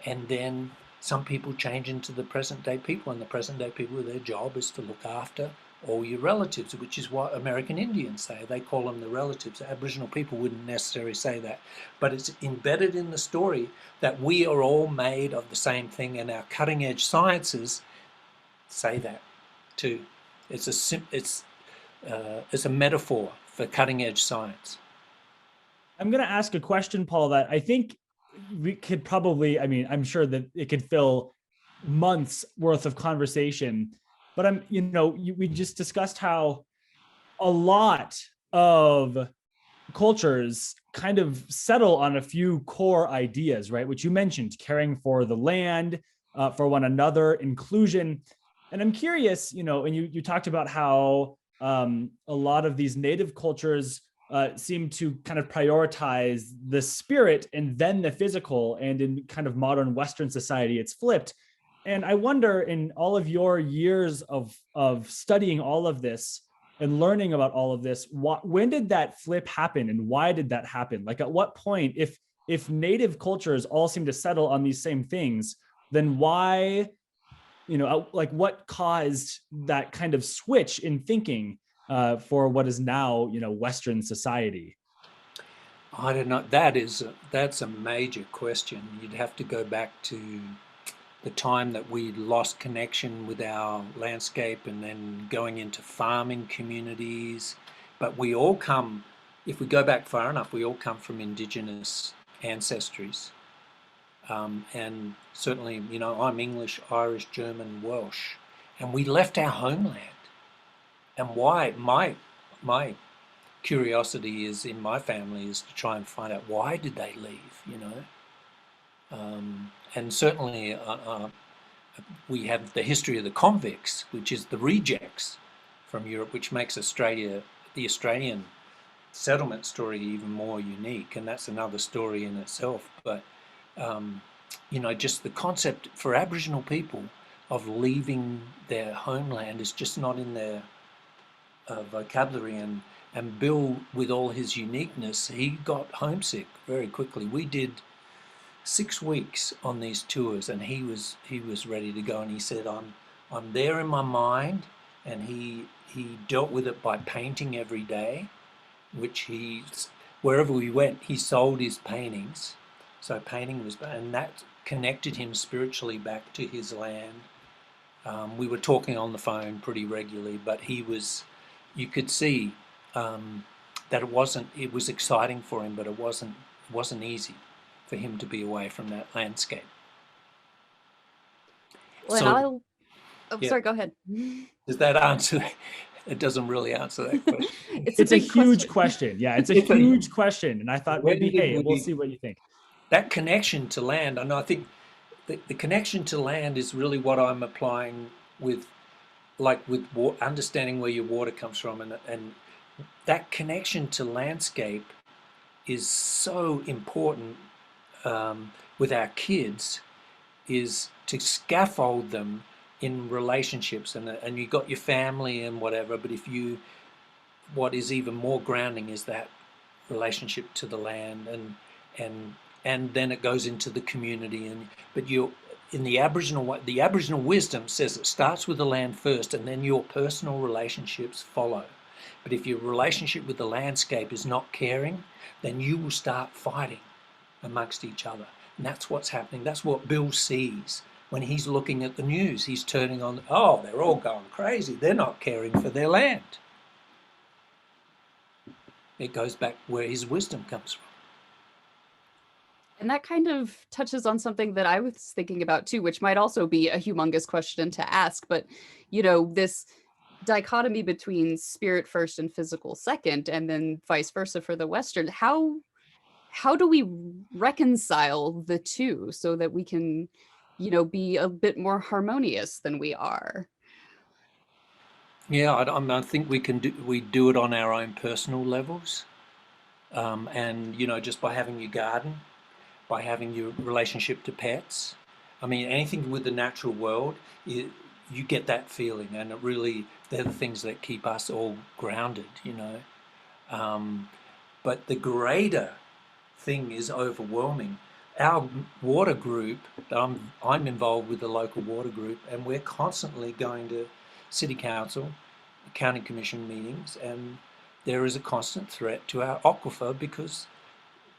And then some people change into the present day people, and the present day people, their job is to look after all your relatives, which is what American Indians say. They call them the relatives. Aboriginal people wouldn't necessarily say that, but it's embedded in the story that we are all made of the same thing, and our cutting edge sciences say that too. It's a metaphor for cutting edge science. I'm going to ask a question, Paul, that I think we could probably, I'm sure that it could fill months worth of conversation, but we just discussed how a lot of cultures kind of settle on a few core ideas, right? Which you mentioned: caring for the land, for one another, inclusion. And I'm curious, and you talked about how a lot of these native cultures seem to kind of prioritize the spirit and then the physical, and in kind of modern Western society, it's flipped. And I wonder, in all of your years of studying all of this and learning about all of this, when did that flip happen, and why did that happen? Like, at what point, if native cultures all seem to settle on these same things, then why, like, what caused that kind of switch in thinking for what is now, Western society? I don't know. That's a major question. You'd have to go back to the time that we lost connection with our landscape, and then going into farming communities. But we all come, if we go back far enough, we all come from indigenous ancestries. And certainly, I'm English, Irish, German, Welsh, and we left our homeland. And why? My curiosity is, in my family, is to try and find out, why did they leave, and certainly we have the history of the convicts, which is the rejects from Europe, which makes the Australian settlement story even more unique, and that's another story in itself. But just the concept for Aboriginal people of leaving their homeland is just not in their vocabulary. And Bill, with all his uniqueness, he got homesick very quickly. We did 6 weeks on these tours, and he was ready to go. And he said, I'm there in my mind. And he dealt with it by painting every day, which wherever we went, he sold his paintings. So painting and that connected him spiritually back to his land We were talking on the phone pretty regularly, but you could see that it was exciting for him, but it wasn't easy for him to be away from that landscape. Well, So, sorry, go ahead. Does that answer? It doesn't really answer that question. It's a huge question. Yeah, it's a huge question. And I thought maybe, hey, we'll see what you think. That connection to land, and I think the connection to land is really what I'm applying with understanding where your water comes from, and that connection to landscape is so important with our kids, is to scaffold them in relationships, and you got your family and whatever, but what is even more grounding is that relationship to the land, and then it goes into the community, but you're in the Aboriginal wisdom says it starts with the land first, and then your personal relationships follow. But if your relationship with the landscape is not caring, then you will start fighting amongst each other. And that's what's happening. That's what Bill sees when he's looking at the news. He's turning on, oh, they're all going crazy. They're not caring for their land. It goes back where his wisdom comes from. And that kind of touches on something that I was thinking about too, which might also be a humongous question to ask. But, this dichotomy between spirit first and physical second, and then vice versa for the Western, how do we reconcile the two so that we can, be a bit more harmonious than we are? Yeah, I think we do it on our own personal levels, and just by having your garden, by having your relationship to pets. I mean, anything with the natural world, you get that feeling, and they're the things that keep us all grounded, But the greater thing is overwhelming. Our water group, I'm involved with the local water group, and we're constantly going to city council, county commission meetings, and there is a constant threat to our aquifer because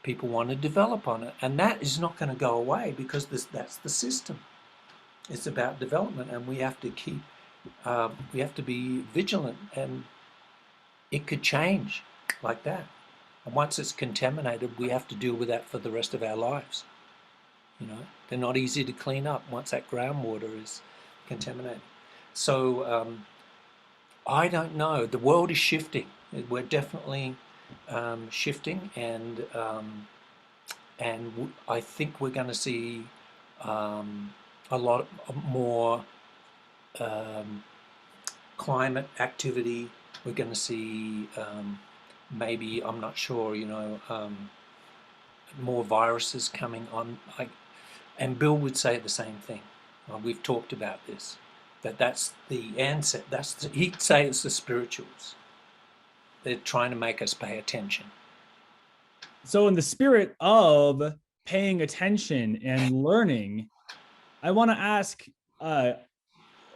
people want to develop on it, and that is not going to go away because that's the system. It's about development, and we have to be vigilant, and it could change like that. And once it's contaminated, we have to deal with that for the rest of our lives. They're not easy to clean up once that groundwater is contaminated. So I don't know. The world is shifting. We're definitely shifting, and I think we're going to see a lot more climate activity. We're going to see maybe, I'm not sure, more viruses coming on. And Bill would say the same thing. We've talked about this. That's the answer. He'd say it's the spirituals. They're trying to make us pay attention. So in the spirit of paying attention and learning, I want to ask,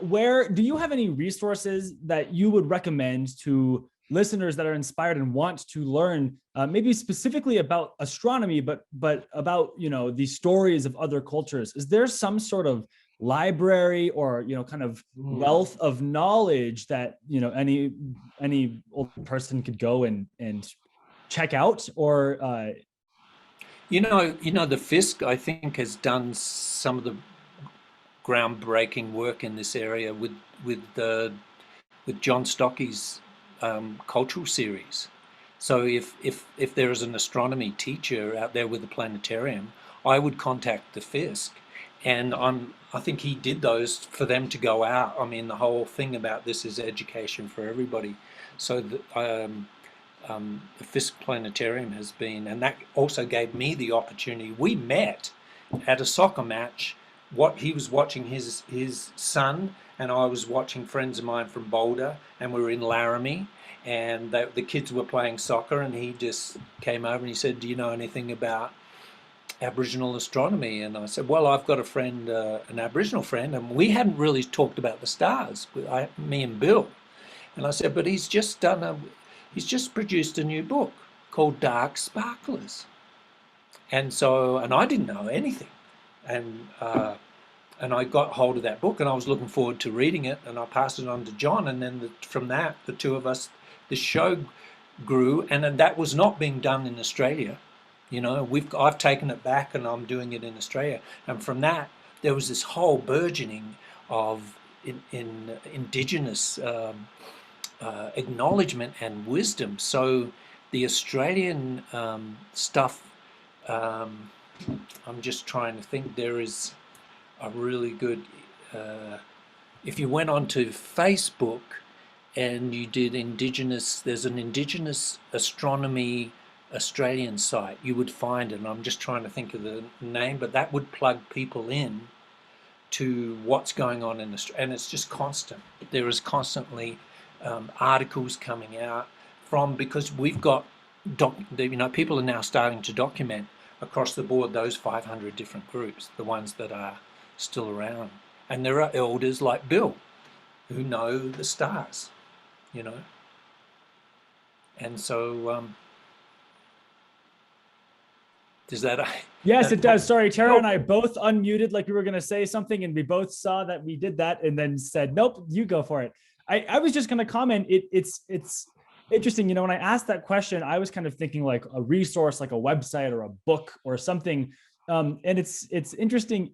where do you have any resources that you would recommend to listeners that are inspired and want to learn, maybe specifically about astronomy, but about, the stories of other cultures? Is there some sort of library or, kind of wealth of knowledge that, any old person could go and check out? Or the Fiske, I think, has done some of the groundbreaking work in this area with John Stockey's cultural series. So if there is an astronomy teacher out there with the planetarium, I would contact the Fiske, and I think he did those for them to go out. I mean, the whole thing about this is education for everybody. So the Fiske Planetarium has been, and that also gave me the opportunity. We met at a soccer match. He was watching his son, and I was watching friends of mine from Boulder, and we were in Laramie, and the kids were playing soccer, and he just came over and he said, "Do you know anything about Aboriginal astronomy?" And I said, "Well, I've got a friend, an Aboriginal friend," and we hadn't really talked about the stars, me and Bill. And I said, "But he's just produced a new book called Dark Sparklers." And I didn't know anything. And and I got hold of that book, and I was looking forward to reading it, and I passed it on to John, and then from that, the two of us, the show grew, and that was not being done in Australia. You know, I've taken it back, and I'm doing it in Australia, and from that, there was this whole burgeoning of in Indigenous acknowledgement and wisdom. So the Australian stuff, I'm just trying to think, there is a really good, if you went onto Facebook and you did Indigenous, there's an Indigenous Astronomy Australian site, you would find it, and I'm just trying to think of the name, but that would plug people in to what's going on in Australia, and it's just constant. There is constantly articles coming out from, because we've got, people are now starting to document across the board those 500 different groups, the ones that are still around. And there are elders like Bill who know the stars, you know. And so, does that... Yes, it does. Sorry, Tara and I both unmuted like we were going to say something, and we both saw that we did that and then said, nope, you go for it. I was just going to comment. It's interesting. You know, when I asked that question, I was kind of thinking like a resource, like a website or a book or something. And it's interesting.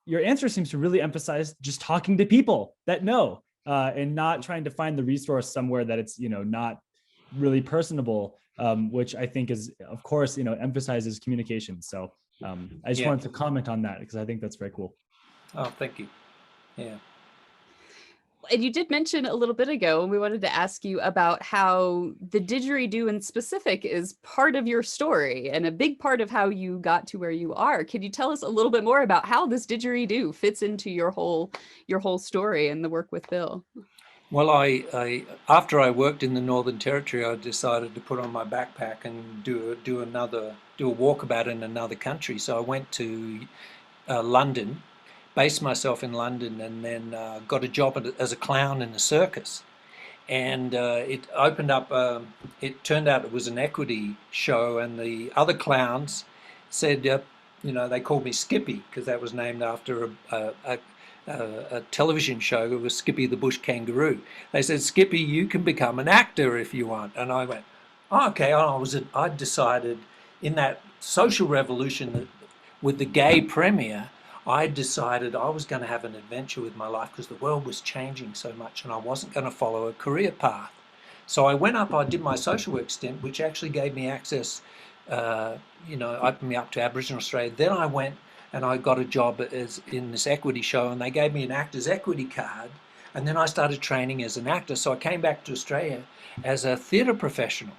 Your answer seems to really emphasize just talking to people that know, and not trying to find the resource somewhere that it's, you know, not really personable, which I think is, of course, you know, emphasizes communication. So I just wanted to comment on that because I think that's very cool. Oh, thank you. Yeah. And you did mention a little bit ago, and we wanted to ask you about how the didgeridoo in specific is part of your story and a big part of how you got to where you are. Can you tell us a little bit more about how this didgeridoo fits into your whole story and the work with Bill? Well, I after I worked in the Northern Territory, I decided to put on my backpack and do a walkabout in another country. So I went to London, based myself in London, and then got a job as a clown in a circus. And it opened up, it turned out it was an equity show, and the other clowns said, you know, they called me Skippy because that was named after a television show. It was Skippy the Bush Kangaroo. They said, Skippy, you can become an actor if you want. And I went, oh, okay. I decided in that social revolution with the gay premier, I decided I was going to have an adventure with my life because the world was changing so much and I wasn't going to follow a career path. So I went up, I did my social work stint, which actually gave me access, you know, opened me up to Aboriginal Australia. Then I went and I got a job in this equity show, and they gave me an actor's equity card. And then I started training as an actor. So I came back to Australia as a theatre professional.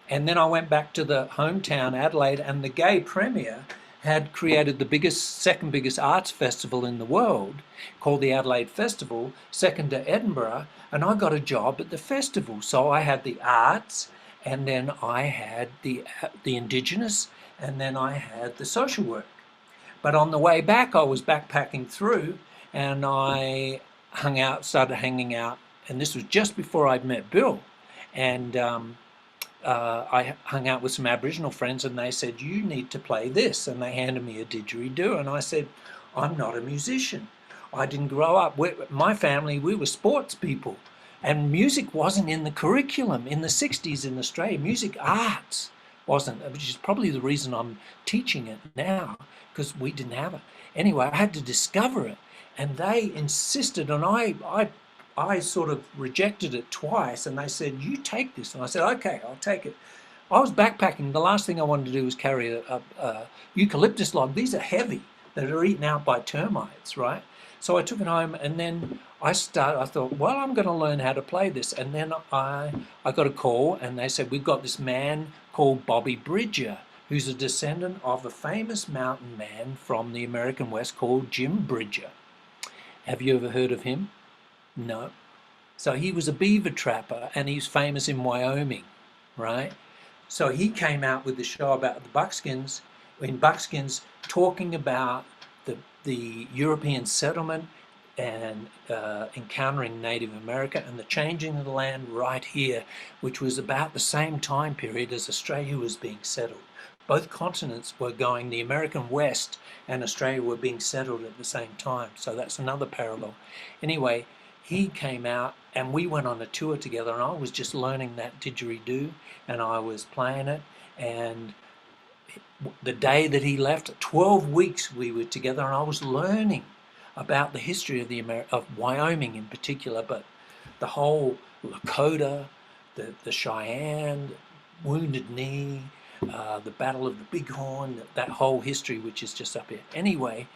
And then I went back to the hometown, Adelaide, and the gay premier had created the second biggest arts festival in the world, called the Adelaide Festival, second to Edinburgh, and I got a job at the festival. So I had the arts, and then I had the Indigenous, and then I had the social work. But on the way back, I was backpacking through, and I started hanging out, and this was just before I'd met Bill, and I hung out with some Aboriginal friends, and they said, you need to play this, and they handed me a didgeridoo, and I said, I'm not a musician. I didn't grow up. My family, we were sports people, and music wasn't in the curriculum in the 60s in Australia. Music arts wasn't, which is probably the reason I'm teaching it now, because we didn't have it. Anyway, I had to discover it, and they insisted, and I sort of rejected it twice, and they said, you take this. And I said, okay, I'll take it. I was backpacking. The last thing I wanted to do was carry a eucalyptus log. These are heavy, that are eaten out by termites, right? So I took it home, and then I thought, well, I'm going to learn how to play this. And then I got a call, and they said, we've got this man called Bobby Bridger, who's a descendant of a famous mountain man from the American West called Jim Bridger. Have you ever heard of him? No. So he was a beaver trapper, and he's famous in Wyoming, right? So he came out with the show about the buckskins, talking about the European settlement and encountering Native America and the changing of the land right here, which was about the same time period as Australia was being settled. Both continents were going, the American West and Australia were being settled at the same time. So that's another parallel. Anyway, he came out and we went on a tour together, and I was just learning that didgeridoo and I was playing it. And the day that he left, 12 weeks we were together, and I was learning about the history of of Wyoming in particular, but the whole Lakota, the Cheyenne, Wounded Knee, the Battle of the Bighorn, that whole history, which is just up here. Anyway,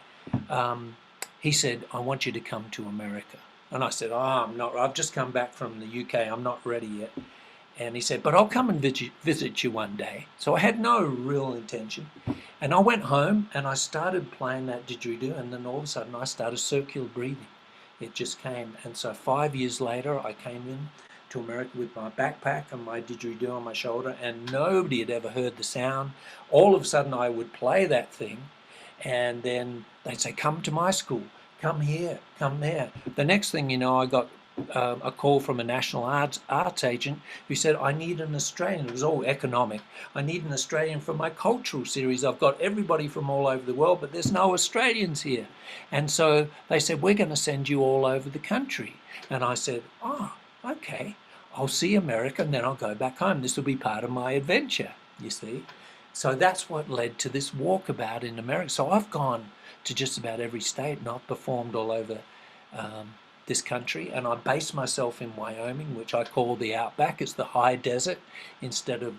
he said, I want you to come to America. And I said, I'm not, I've just come back from the UK, I'm not ready yet. And he said, but I'll come and visit you one day. So I had no real intention. And I went home and I started playing that didgeridoo, and then all of a sudden I started circular breathing. It just came. And so 5 years later, I came in to America with my backpack and my didgeridoo on my shoulder, and nobody had ever heard the sound. All of a sudden I would play that thing, and then they'd say, come to my school, come here, come there. The next thing you know, I got a call from a national arts agent who said, I need an Australian. It was all economic. I need an Australian for my cultural series. I've got everybody from all over the world, but there's no Australians here. And so they said, we're going to send you all over the country. And I said, oh, okay, I'll see America and then I'll go back home. This will be part of my adventure, you see. So that's what led to this walkabout in America. So I've gone to just about every state, and I've performed all over this country, and I base myself in Wyoming, which I call the outback. It's the high desert instead of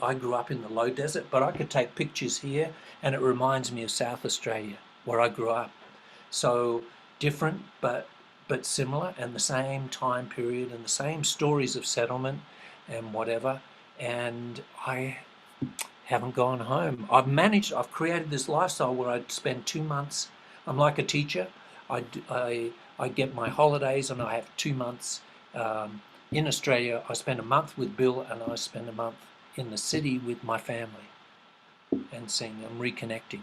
I grew up in the low desert, but I could take pictures here and it reminds me of South Australia where I grew up. So different but similar, and the same time period and the same stories of settlement and whatever. And I haven't gone home. I've created this lifestyle where I'd spend 2 months. I'm like a teacher. I get my holidays and I have 2 months in Australia. I spend a month with Bill and I spend a month in the city with my family and seeing them, reconnecting.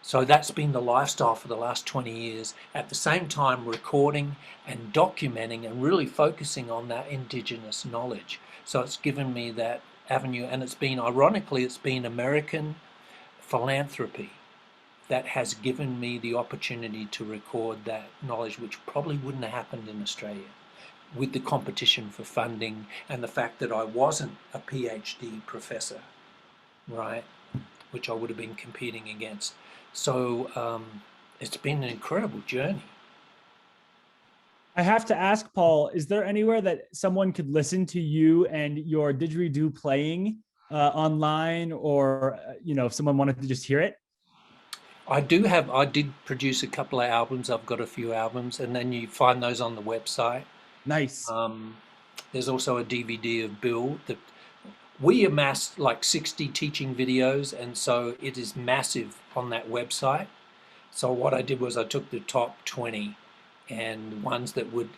So that's been the lifestyle for the last 20 years. At the same time, recording and documenting and really focusing on that Indigenous knowledge. So it's given me that avenue, and it's been, ironically, it's been American philanthropy that has given me the opportunity to record that knowledge, which probably wouldn't have happened in Australia with the competition for funding and the fact that I wasn't a PhD professor, right, which I would have been competing against. So it's been an incredible journey. I have to ask, Paul, is there anywhere that someone could listen to you and your didgeridoo playing online, or, if someone wanted to just hear it? I did produce a couple of albums. I've got a few albums, and then you find those on the website. Nice. There's also a DVD of Bill. We amassed like 60 teaching videos, and so it is massive on that website. So what I did was I took the top 20 and ones that would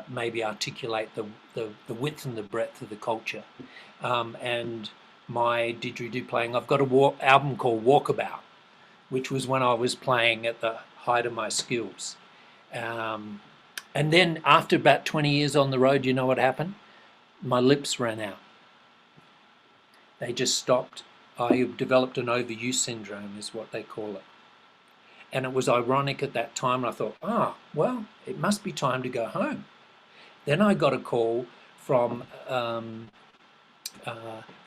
maybe articulate the width and the breadth of the culture. And my didgeridoo playing, I've got a album called Walkabout, which was when I was playing at the height of my skills. And then after about 20 years on the road, you know what happened? My lips ran out. They just stopped. I developed an overuse syndrome, is what they call it. And it was ironic at that time. I thought, well, it must be time to go home. Then I got a call from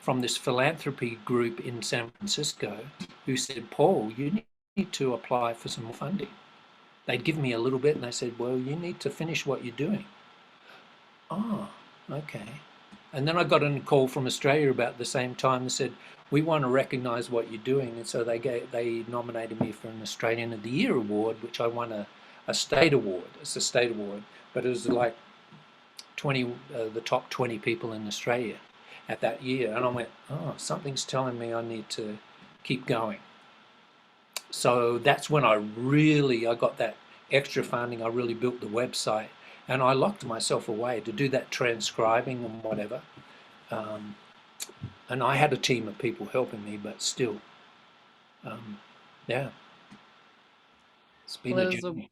this philanthropy group in San Francisco who said, Paul, you need to apply for some more funding. They'd give me a little bit and they said, well, you need to finish what you're doing. Oh, okay. And then I got a call from Australia about the same time and said, we want to recognise what you're doing. And so they nominated me for an Australian of the Year award, which I won a state award. It's a state award, but it was like the top 20 people in Australia at that year. And I went, something's telling me I need to keep going. So that's when I got that extra funding. I really built the website, and I locked myself away to do that transcribing and whatever. And I had a team of people helping me, but still, yeah, it's been a journey.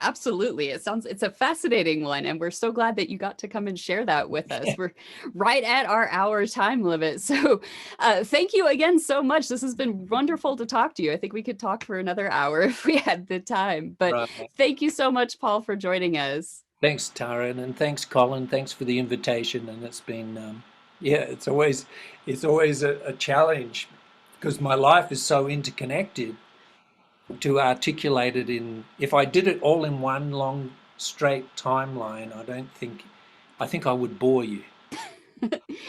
Absolutely. It's a fascinating one. And we're so glad that you got to come and share that with us. We're right at our hour time limit. So thank you again so much. This has been wonderful to talk to you. I think we could talk for another hour if we had the time. But Right. thank you so much, Paul, for joining us. Thanks, Tara, and thanks, Colin. Thanks for the invitation. And it's been, yeah, it's always a challenge because my life is so interconnected to articulate it in. If I did it all in one long straight timeline, I think I would bore you.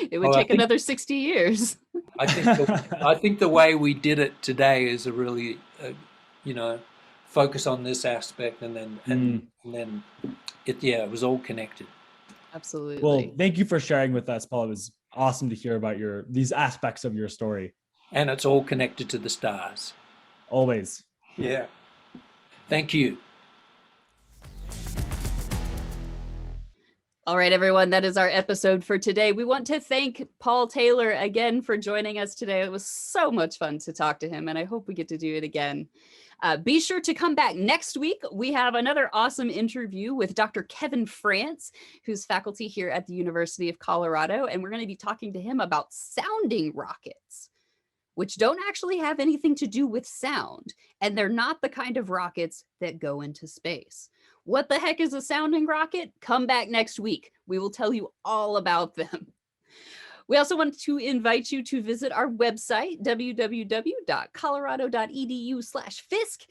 It would take another 60 years. I think the way we did it today is a really, focus on this aspect, and then it was all connected. Absolutely. Well, thank you for sharing with us, Paul. It was awesome to hear about these aspects of your story. And it's all connected to the stars. Always. Yeah. Thank you. All right, everyone, that is our episode for today. We want to thank Paul Taylor again for joining us today. It was so much fun to talk to him, and I hope we get to do it again. Be sure to come back next week. We have another awesome interview with Dr. Kevin France, who's faculty here at the University of Colorado, and we're going to be talking to him about sounding rockets, which don't actually have anything to do with sound, and they're not the kind of rockets that go into space. What the heck is a sounding rocket? Come back next week. We will tell you all about them. We also want to invite you to visit our website, www.colorado.edu/Fiske.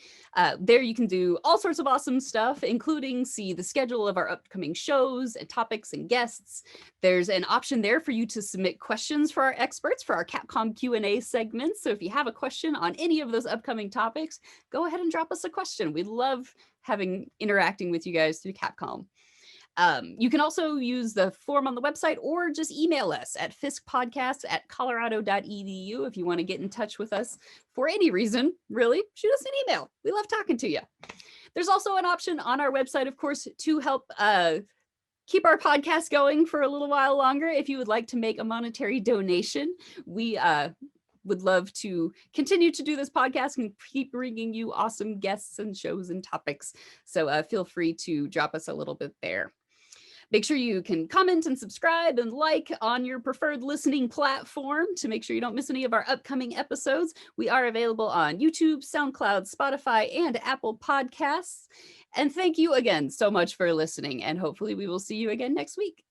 There you can do all sorts of awesome stuff, including see the schedule of our upcoming shows and topics and guests. There's an option there for you to submit questions for our experts for our Capcom Q&A segments. So if you have a question on any of those upcoming topics, go ahead and drop us a question. We love interacting with you guys through Capcom. You can also use the form on the website or just email us at fiskepodcast@colorado.edu if you want to get in touch with us for any reason, really. Shoot us an email. We love talking to you. There's also an option on our website, of course, to help keep our podcast going for a little while longer. If you would like to make a monetary donation, we would love to continue to do this podcast and keep bringing you awesome guests and shows and topics. So feel free to drop us a little bit there. Make sure you can comment and subscribe and like on your preferred listening platform to make sure you don't miss any of our upcoming episodes. We are available on YouTube, SoundCloud, Spotify, and Apple Podcasts. And thank you again so much for listening. And hopefully we will see you again next week.